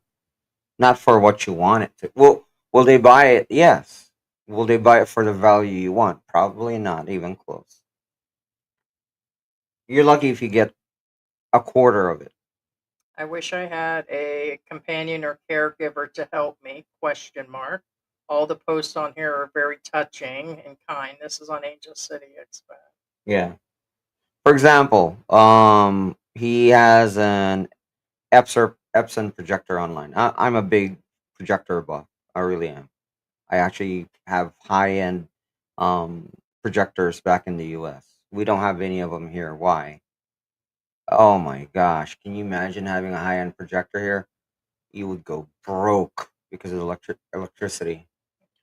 not for what you want it to. Well, will they buy it? Yes. Will they buy it for the value you want? Probably not even close. You're lucky if you get a quarter of it. I wish I had a companion or caregiver to help me. Question mark. All the posts on here are very touching and kind. This is on Angel City Expat. Yeah. For example, he has an Epson projector online. I'm a big projector buff. I really am. I actually have high end um, projectors back in the U.S. We don't have any of them here. Why? Oh my gosh! Can you imagine having a high end projector here? You would go broke because of electricity.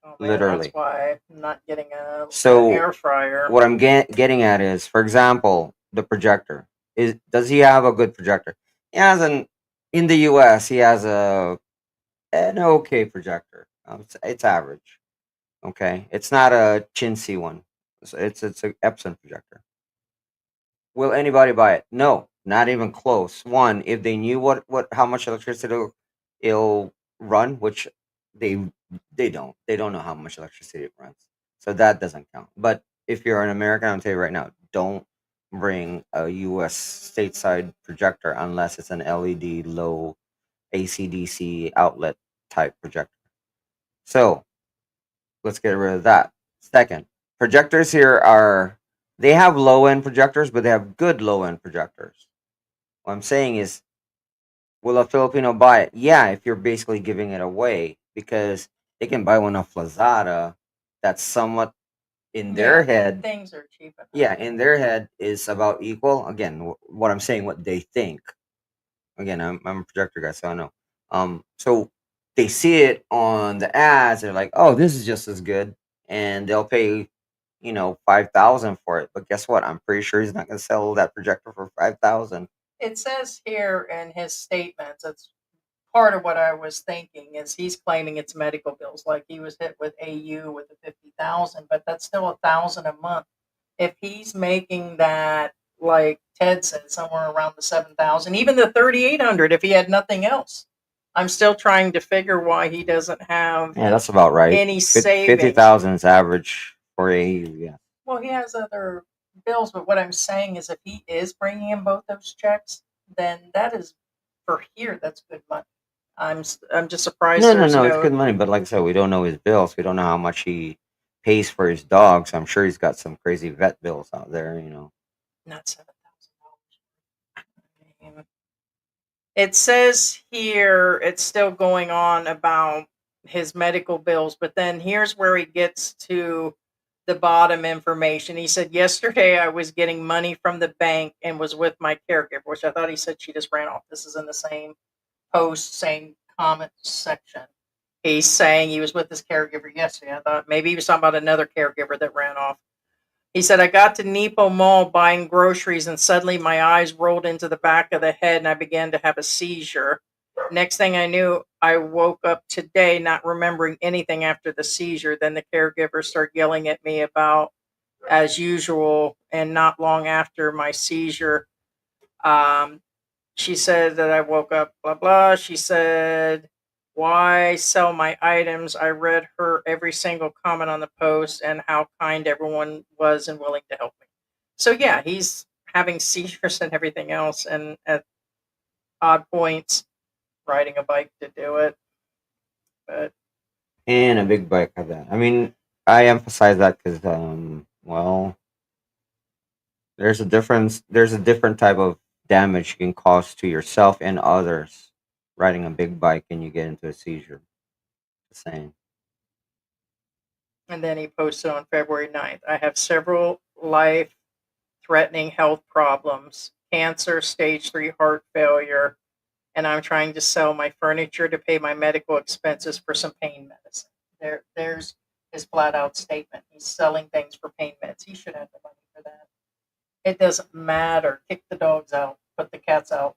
Oh man, Literally. that's why I'm not getting an So air fryer. what I'm getting at is, for example, the projector. Does he have a good projector? He has in the U.S. He has an okay projector. It's average. Okay, it's not a chintzy one. It's a Epson projector. Will anybody buy it? No, not even close. One, if they knew what how much electricity it'll run, which they they don't know how much electricity it runs, so that doesn't count. But if you're an American, I'll tell you right now, don't bring a U.S. stateside projector unless it's an LED low ACDC outlet type projector. So let's get rid of that. Second, projectors here they have low end projectors, but they have good low end projectors. What I'm saying is, will a Filipino buy it? Yeah, if you're basically giving it away, because they can buy one off Lazada that's somewhat in their head. Things are cheaper. Yeah, in their head is about equal. Again, what I'm saying, what they think. Again, I'm a projector guy, so I know. So they see it on the ads, they're like, "Oh, this is just as good," and they'll pay, 5,000 for it. But guess what? I'm pretty sure he's not going to sell that projector for 5,000. It says here in his statements, it's part of what I was thinking is he's claiming it's medical bills, like he was hit with AU with the 50,000, but that's still 1,000 a month. If he's making that, like Ted said, somewhere around the 7,000, even the 3,800, if he had nothing else, I'm still trying to figure why he doesn't have Yeah, that's about right. any savings. 50,000 is average for AU. Yeah. Well, he has other bills, but what I'm saying is if he is bringing in both those checks, then that is for here. That's good money. I'm just surprised. No, there's it's good money. But like I said, we don't know his bills. We don't know how much he pays for his dogs. I'm sure he's got some crazy vet bills out there. Not $7,000. It says here it's still going on about his medical bills, but then here's where he gets to the bottom information. He said, yesterday I was getting money from the bank and was with my caregiver, which I thought he said she just ran off. This is in the same post, same comment section. He's saying he was with his caregiver yesterday. I thought maybe he was talking about another caregiver that ran off. He said, I got to Nepo Mall buying groceries and suddenly my eyes rolled into the back of the head and I began to have a seizure. Next thing I knew, I woke up today not remembering anything after the seizure. Then the caregiver started yelling at me about as usual. And not long after my seizure, she said that I woke up, blah, blah. She said, why sell my items? I read her every single comment on the post and how kind everyone was and willing to help me. So, yeah, he's having seizures and everything else, and at odd points, riding a bike to do it. But And a big bike of that. I mean, I emphasize that because, well, there's a difference. There's a different type of damage you can cause to yourself and others riding a big bike and you get into a seizure. Just saying. And then he posted on February 9th, I have several life threatening health problems, cancer, stage 3 heart failure, and I'm trying to sell my furniture to pay my medical expenses for some pain medicine. There's his flat out statement. He's selling things for pain meds. He should have the money for that. It doesn't matter. Kick the dogs out, put the cats out.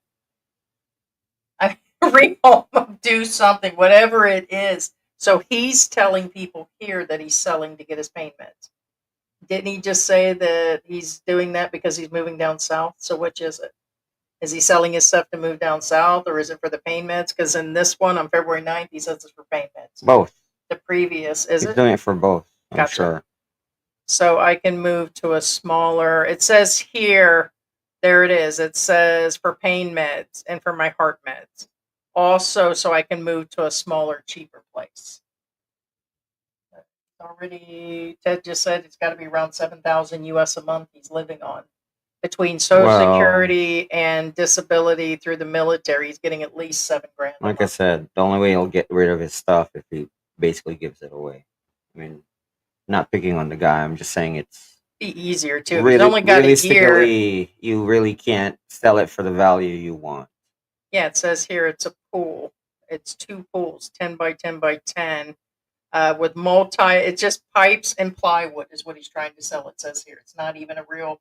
I rehome them, do something, whatever it is. So he's telling people here that he's selling to get his pain meds. Didn't he just say that he's doing that because he's moving down south? So which is it? Is he selling his stuff to move down south or is it for the pain meds? Because in this one on February 9th, he says it's for pain meds. Both. The previous, is He's it? doing it for both. I'm Gotcha. sure. So I can move to a smaller, it says here, there it is. It says for pain meds and for my heart meds. Also, so I can move to a smaller, cheaper place. Already, Ted just said it's got to be around 7,000 US a month he's living on. Between Social Well- Security and disability through the military, he's getting at least $7,000. a Like I month. said, the only way he'll get rid of his stuff if he basically gives it away. I mean, not picking on the guy. I'm just saying it's Be easier too. He's only got a year. realistically, you really can't sell it for the value you want. Yeah, it says here it's a pool. It's 2 pools, 10 by 10 by 10, with it's just pipes and plywood is what he's trying to sell. It says here. It's not even a real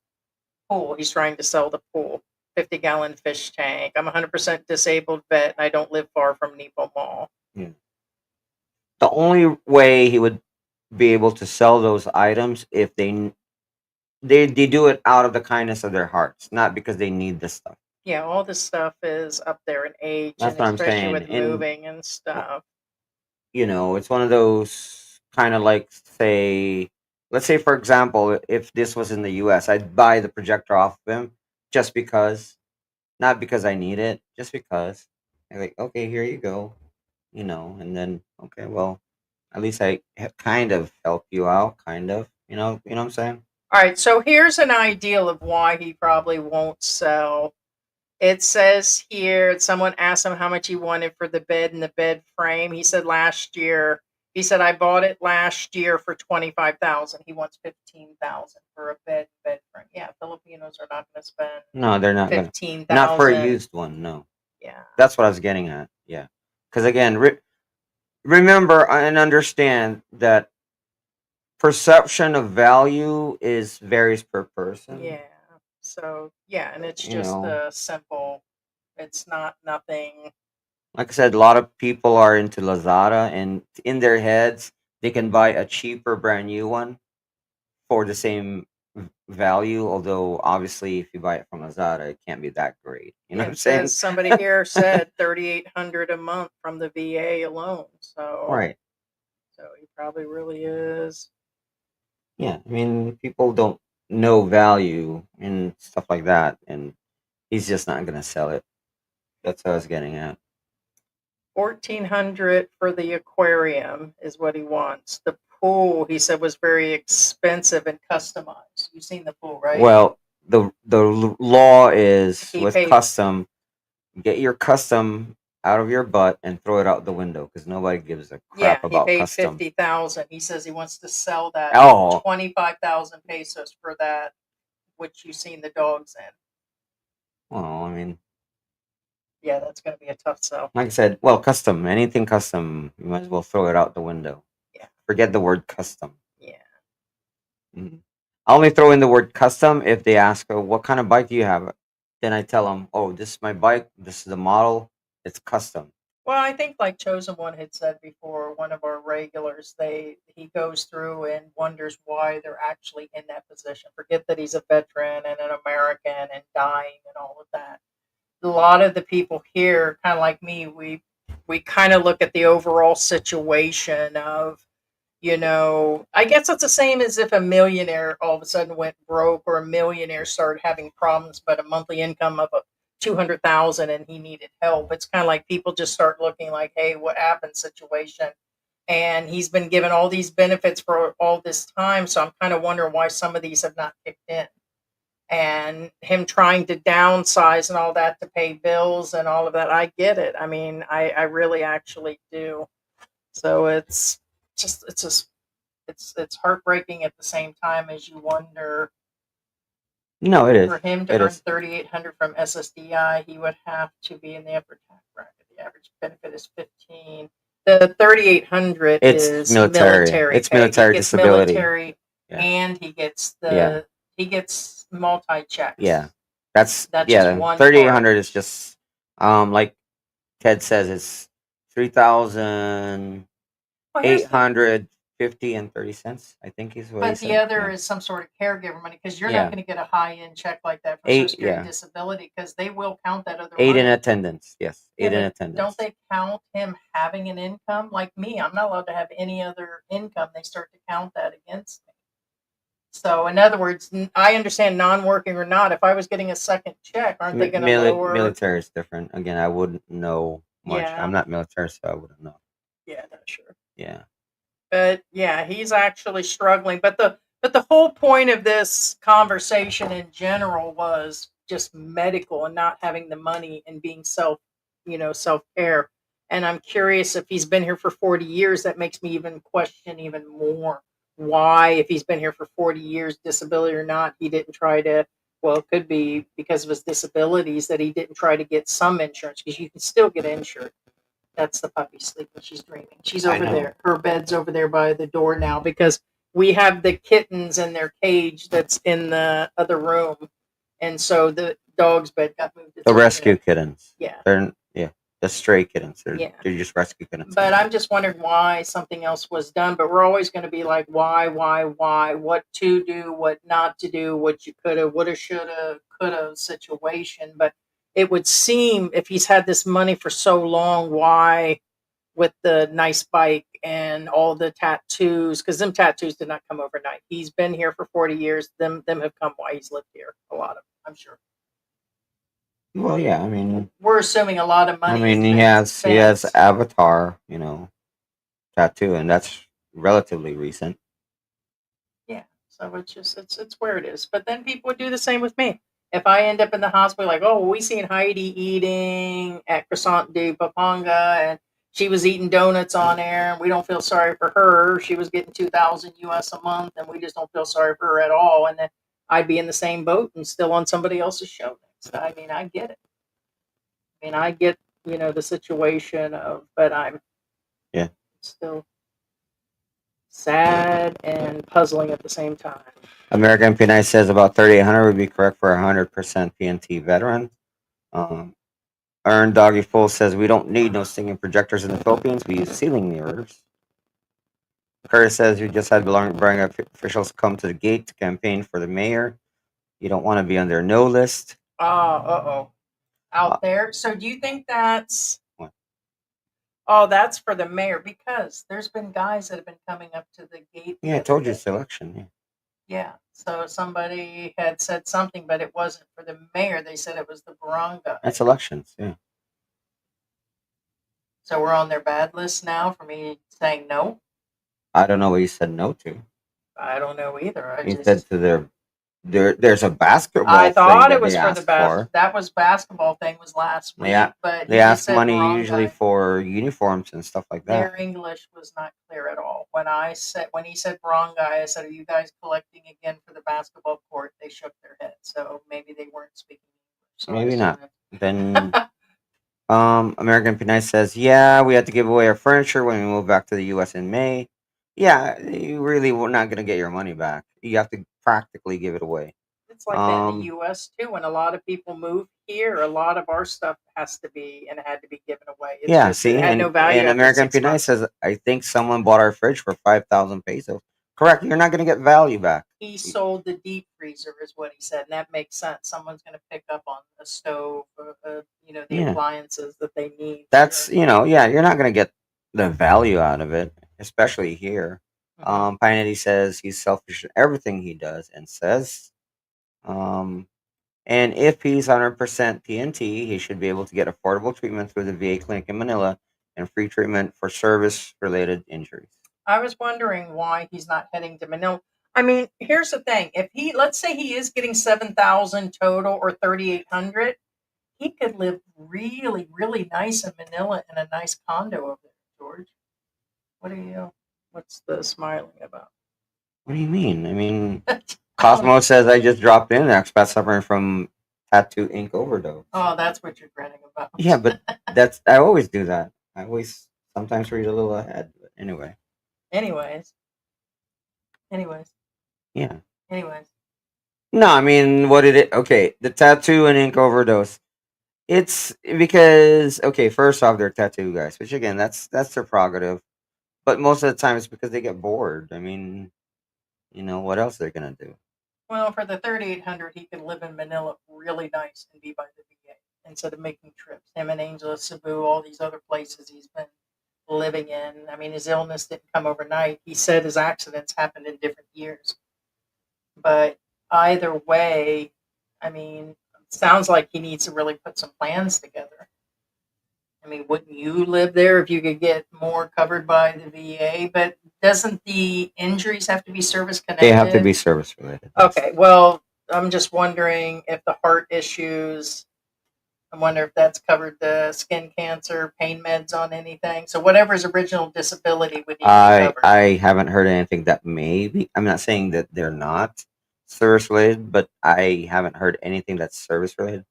pool. He's trying to sell the pool. 50-gallon fish tank. I'm 100% disabled vet and I don't live far from Nepo Mall. The only way he would be able to sell those items if they do it out of the kindness of their hearts, not because they need this stuff. Yeah, all this stuff is up there in age, That's and what I'm especially saying. with And moving and stuff. it's one of those kind of like, say, let's say for example, if this was in the US, I'd buy the projector off of him just because, not because I need it, just because. I'm like, okay, here you go, and then, okay, well, At least I kind of help you out, kind of. You know what I'm saying? All right, so here's an ideal of why he probably won't sell. It says here, someone asked him how much he wanted for the bed and the bed frame. He said last year, he said, I bought it last year for 25,000. He wants 15,000 for a bed frame. Yeah, Filipinos are not going to spend No, they're not gonna. Not for a 15,000. used one. No, Yeah. that's what I was getting at. Yeah, because again, remember and understand that perception of value is varies per person. Yeah. So, yeah, and it's You just know, a simple, it's not nothing. like I said, a lot of people are into Lazada, and in their heads, they can buy a cheaper brand new one for the same value. Although, obviously, if you buy it from Lazada, it can't be that great. You know Yeah, what I'm it saying? says somebody here said 3,800 a month from the VA alone. Right. So he probably really is. Yeah. I mean, people don't know value and stuff like that, and he's just not gonna sell it. That's what I was getting at. 1,400 for the aquarium is what he wants. The pool, he said, was very expensive and customized. You've seen the pool, right? Well, the law is He with paid. custom. Get your custom out of your butt and throw it out the window because nobody gives a Yeah, crap he about paid custom. 50,000. He says he wants to sell that Oh, 25,000 pesos for that, which you've seen the dogs in. well, I mean, Yeah, that's going to be a tough sell. like I said, well, custom, anything custom, you might as well throw it out the window. Yeah. Forget the word custom. Yeah. Mhm. I only throw in the word custom if they ask, oh, what kind of bike do you have? Then I tell them, oh, this is my bike. This is the model. It's custom. Well, I think like Chosen One had said before, one of our regulars, he goes through and wonders why they're actually in that position. Forget that he's a veteran and an American and dying and all of that. A lot of the people here, kind of like me, we kind of look at the overall situation of, I guess it's the same as if a millionaire all of a sudden went broke or a millionaire started having problems, but a monthly income of 200,000 and he needed help. It's kind of like people just start looking like, hey, what happened situation? And he's been given all these benefits for all this time. So I'm kind of wondering why some of these have not kicked in. And him trying to downsize and all that to pay bills and all of that. I get it. I mean, I really actually do. So just, it's just, it's heartbreaking at the same time as you wonder No, it is. for him to It earn is. 3,800 from SSDI, he would have to be in the upper tax bracket. The average benefit is 15. The 3,800 It's is military. It's pay. military He gets disability. military, Yeah. and he gets Yeah. he gets multi checks. Yeah. That's That's yeah. just one 3,800 is just like Ted says, it's 3,850 Well, here's the, and 30 cents. I think is what he but the said. other Yeah. is some sort of caregiver money because you're Yeah. not going to get a high end check like that for Social Eight. Security Yeah. disability because they will count that other 8 in money. attendance. Yes. Yeah, 8 in but attendance. don't they count him having an income? Like me, I'm not allowed to have any other income. They start to count that against me. So, in other words, I understand non-working or not. If I was getting a second check, aren't they going to lower? Military is different. Again, I wouldn't know much. Yeah. I'm not military, so I wouldn't know. Yeah, not sure. Yeah. But yeah, he's actually struggling. But the whole point of this conversation in general was just medical and not having the money and being self care. And I'm curious if he's been here for 40 years, that makes me even question even more why, if he's been here for 40 years, disability or not, he didn't try to. Well, it could be because of his disabilities that he didn't try to get some insurance because you can still get insured. That's the puppy sleeping. She's dreaming. She's over there. Her bed's over there by the door now because we have the kittens in their cage that's in the other room. And so the dog's bed got moved. The rescue kittens. Yeah. The stray kittens. They're just rescue kittens. But I'm just wondering why something else was done. But we're always going to be like, why, what to do, what not to do, what you could have, woulda, shoulda, coulda situation. But it would seem if he's had this money for so long, why with the nice bike and all the tattoos, because them tattoos did not come overnight. He's been here for 40 years. Them have come while he's lived here. A lot of them, I'm sure. Well, yeah, I mean, We're assuming a lot of money. he has Avatar, tattoo, and that's relatively recent. Yeah. So it's just it's where it is. But then people would do the same with me. If I end up in the hospital, like, oh, we seen Heidi eating at Croissant de Papanga, and she was eating donuts on air, and we don't feel sorry for her. She was getting 2,000 US a month, and we just don't feel sorry for her at all. And then I'd be in the same boat and still on somebody else's show next. I mean, I get it. I mean, I get the situation of, but I'm Yeah. still sad and puzzling at the same time. American PNI says about 3,800 would be correct for a 100% PNT veteran. Um, Earn Doggy Full says we don't need no singing projectors in the Philippines. We use ceiling mirrors. Curtis says we just had belonging officials come to the gate to campaign for the mayor. You don't want to be on their no list. Oh, Uh, out there. So do you think that's What? oh, that's for the mayor? Because there's been guys that have been coming up to the gate. Yeah, I told you it's election. Yeah. Yeah. So somebody had said something, but it wasn't for the mayor. They said it was the barangay. That's elections. Yeah. So we're on their bad list now for me saying no. I don't know what you said no to. I don't know either. You said to there's a basketball I thought thing it was that for they the asked for. that was basketball thing was last week, Yeah, but they he ask said money barangay. usually for uniforms and stuff like that. Their English was not clear at all. When he said barangay, I said, "Are you guys collecting again for the basketball court?" They shook their heads, so maybe they weren't speaking English. So Maybe not. Then American Pinay says, yeah, we had to give away our furniture when we moved back to the US in May. Yeah, you really were not gonna get your money back. You have to practically give it away. It's like that in the U.S. too. When a lot of people move here, a lot of our stuff has to be and had to be given away. It's Yeah, just, see, it had no value. and after American 6 Pinay months. says, I think someone bought our fridge for 5,000 pesos. Correct, you're not gonna get value back. He sold the deep freezer, is what he said, and that makes sense. Someone's going to pick up on a stove, the Yeah. appliances that they need. That's Sure. yeah, you're not gonna get the value out of it, especially here. Pinetti says he's selfish in everything he does and says, and if he's 100% PNT, he should be able to get affordable treatment through the VA clinic in Manila and free treatment for service-related injuries. I was wondering why he's not heading to Manila. I mean, here's the thing: if let's say he is getting 7,000 total or 3,800, he could live really, really nice in Manila in a nice condo over there. George, what's the smiling about? What do you mean? I mean, Cosmo says I just dropped in. Expat suffering from tattoo ink overdose. Oh, that's what you're grinning about. Yeah, but I always do that. I always sometimes read a little ahead. But anyway. Anyways. Yeah. Anyways. No, I mean, what did it? Okay, the tattoo and ink overdose. It's because first off, they're tattoo guys, which again, that's their prerogative. But most of the time, it's because they get bored. I mean, what else they're gonna do? Well, for the 3,800, he could live in Manila really nice and be by the VA instead of making trips. Him and Angela, Cebu, all these other places he's been living in. I mean, his illness didn't come overnight. He said his accidents happened in different years. But either way, I mean, it sounds like he needs to really put some plans together. I mean, wouldn't you live there if you could get more covered by the VA? But doesn't the injuries have to be service connected? They have to be service related. Okay, well, I'm just wondering if the heart issues, I wonder if that's covered the skin cancer, pain meds on anything. So whatever his original disability would need to be covered. I haven't heard anything that maybe. I'm not saying that they're not service related, but I haven't heard anything that's service related.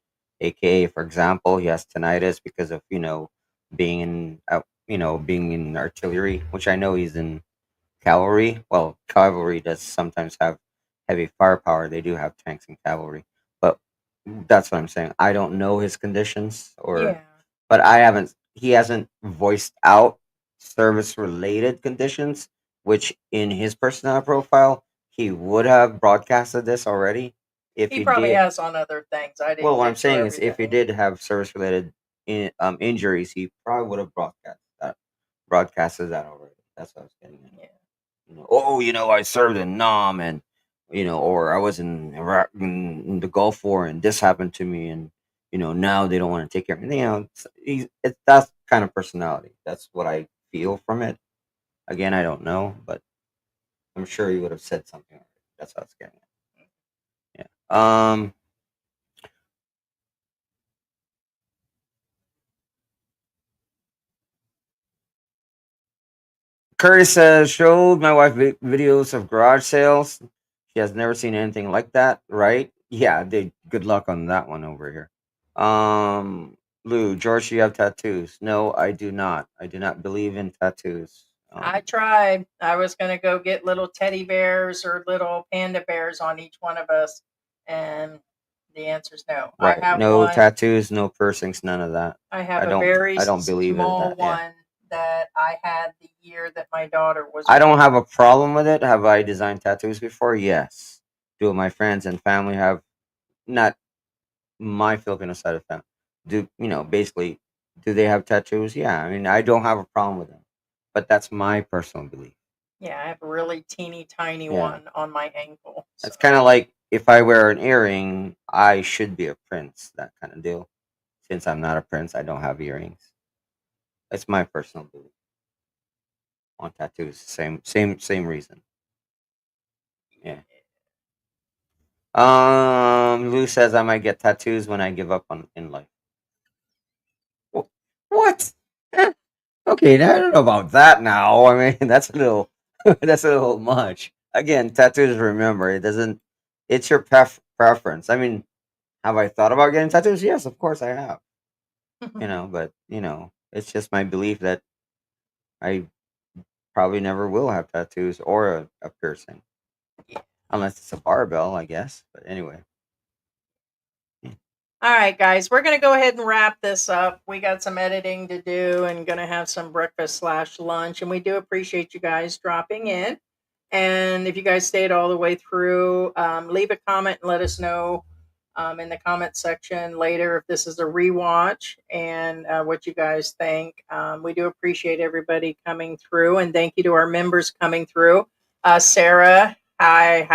AKA, for example, he has tinnitus because of being in artillery, which I know he's in cavalry. Well, cavalry does sometimes have heavy firepower. They do have tanks and cavalry, but that's what I'm saying. I don't know his conditions, but he hasn't voiced out service related conditions, which in his personality profile he would have broadcasted this already. If he probably has on other things. I didn't. Well, what I'm saying is, if he did have service related injuries, he probably would have broadcasted that already. That's what I was getting at. Yeah. I served in Nam, and or I was in Iraq, in the Gulf War, and this happened to me, and now they don't want to take care of me. It's that kind of personality. That's what I feel from it. Again, I don't know, but I'm sure you would have said something. That's how it's getting. Yeah. Curtis says, showed my wife videos of garage sales. She has never seen anything like that, right? Yeah, good luck on that one over here. Lou, George, do you have tattoos? No, I do not. I do not believe in tattoos. I tried. I was going to go get little teddy bears or little panda bears on each one of us, and the answer is no. Right. I have No one. tattoos, no piercings, none of that. I have I a don't- very I don't believe in small that, yeah. one that I had the year that my daughter was. I don't have a problem with it. Have I designed tattoos before? Yes. Do my friends and family have? Not my Filipino side of family. Do basically? Do they have tattoos? Yeah. I mean, I don't have a problem with them, but that's my personal belief. Yeah, I have a really teeny tiny Yeah. one on my ankle. It's kind of like if I wear an earring, I should be a prince. That kind of deal. Since I'm not a prince, I don't have earrings. It's my personal belief on tattoos. Same reason. Yeah. Lou says I might get tattoos when I give up on in life. What? Okay, I don't know about that now. I mean, that's a little that's a little much. Again, tattoos, remember, it doesn't it's your preference. I mean, have I thought about getting tattoos? Yes, of course I have. But it's just my belief that I probably never will have tattoos or a piercing. Unless it's a barbell, I guess. But anyway. All right, guys, we're going to go ahead and wrap this up. We got some editing to do and going to have some breakfast/lunch. And we do appreciate you guys dropping in. And if you guys stayed all the way through, leave a comment and let us know in the comment section later if this is a rewatch and what you guys think. We do appreciate everybody coming through. And thank you to our members coming through. Sarah, hi.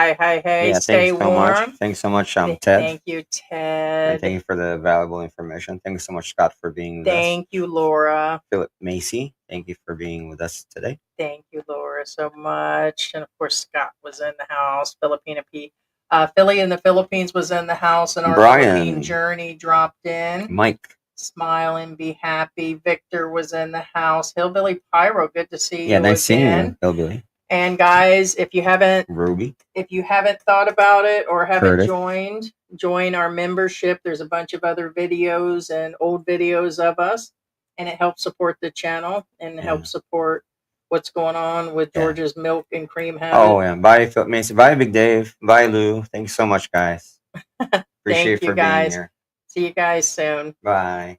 Yeah, Stay thanks so warm. much. Thanks so much, Ted. Thank you, And Ted. thank you for the valuable information. Thanks so much, Scott, for being with us. Thank you, Laura. Philip Macy, thank you for being with us today. Thank you, Laura, so much. And of course, Scott was in the house. Filipina P. Philly in the Philippines was in the house, and our Philippine journey dropped in. Mike. Smile and be happy. Victor was in the house. Hillbilly Pyro, good to see you. Yeah, nice seeing again. you, Hillbilly. And guys, if you haven't thought about it or haven't join our membership. There's a bunch of other videos and old videos of us, and it helps support the channel and helps support what's going on with George's milk and cream habit. Oh yeah, bye Philip Macy, bye Big Dave, bye Lou. Thanks so much, guys. Appreciate Thank you, for guys. being here. See you guys soon. Bye.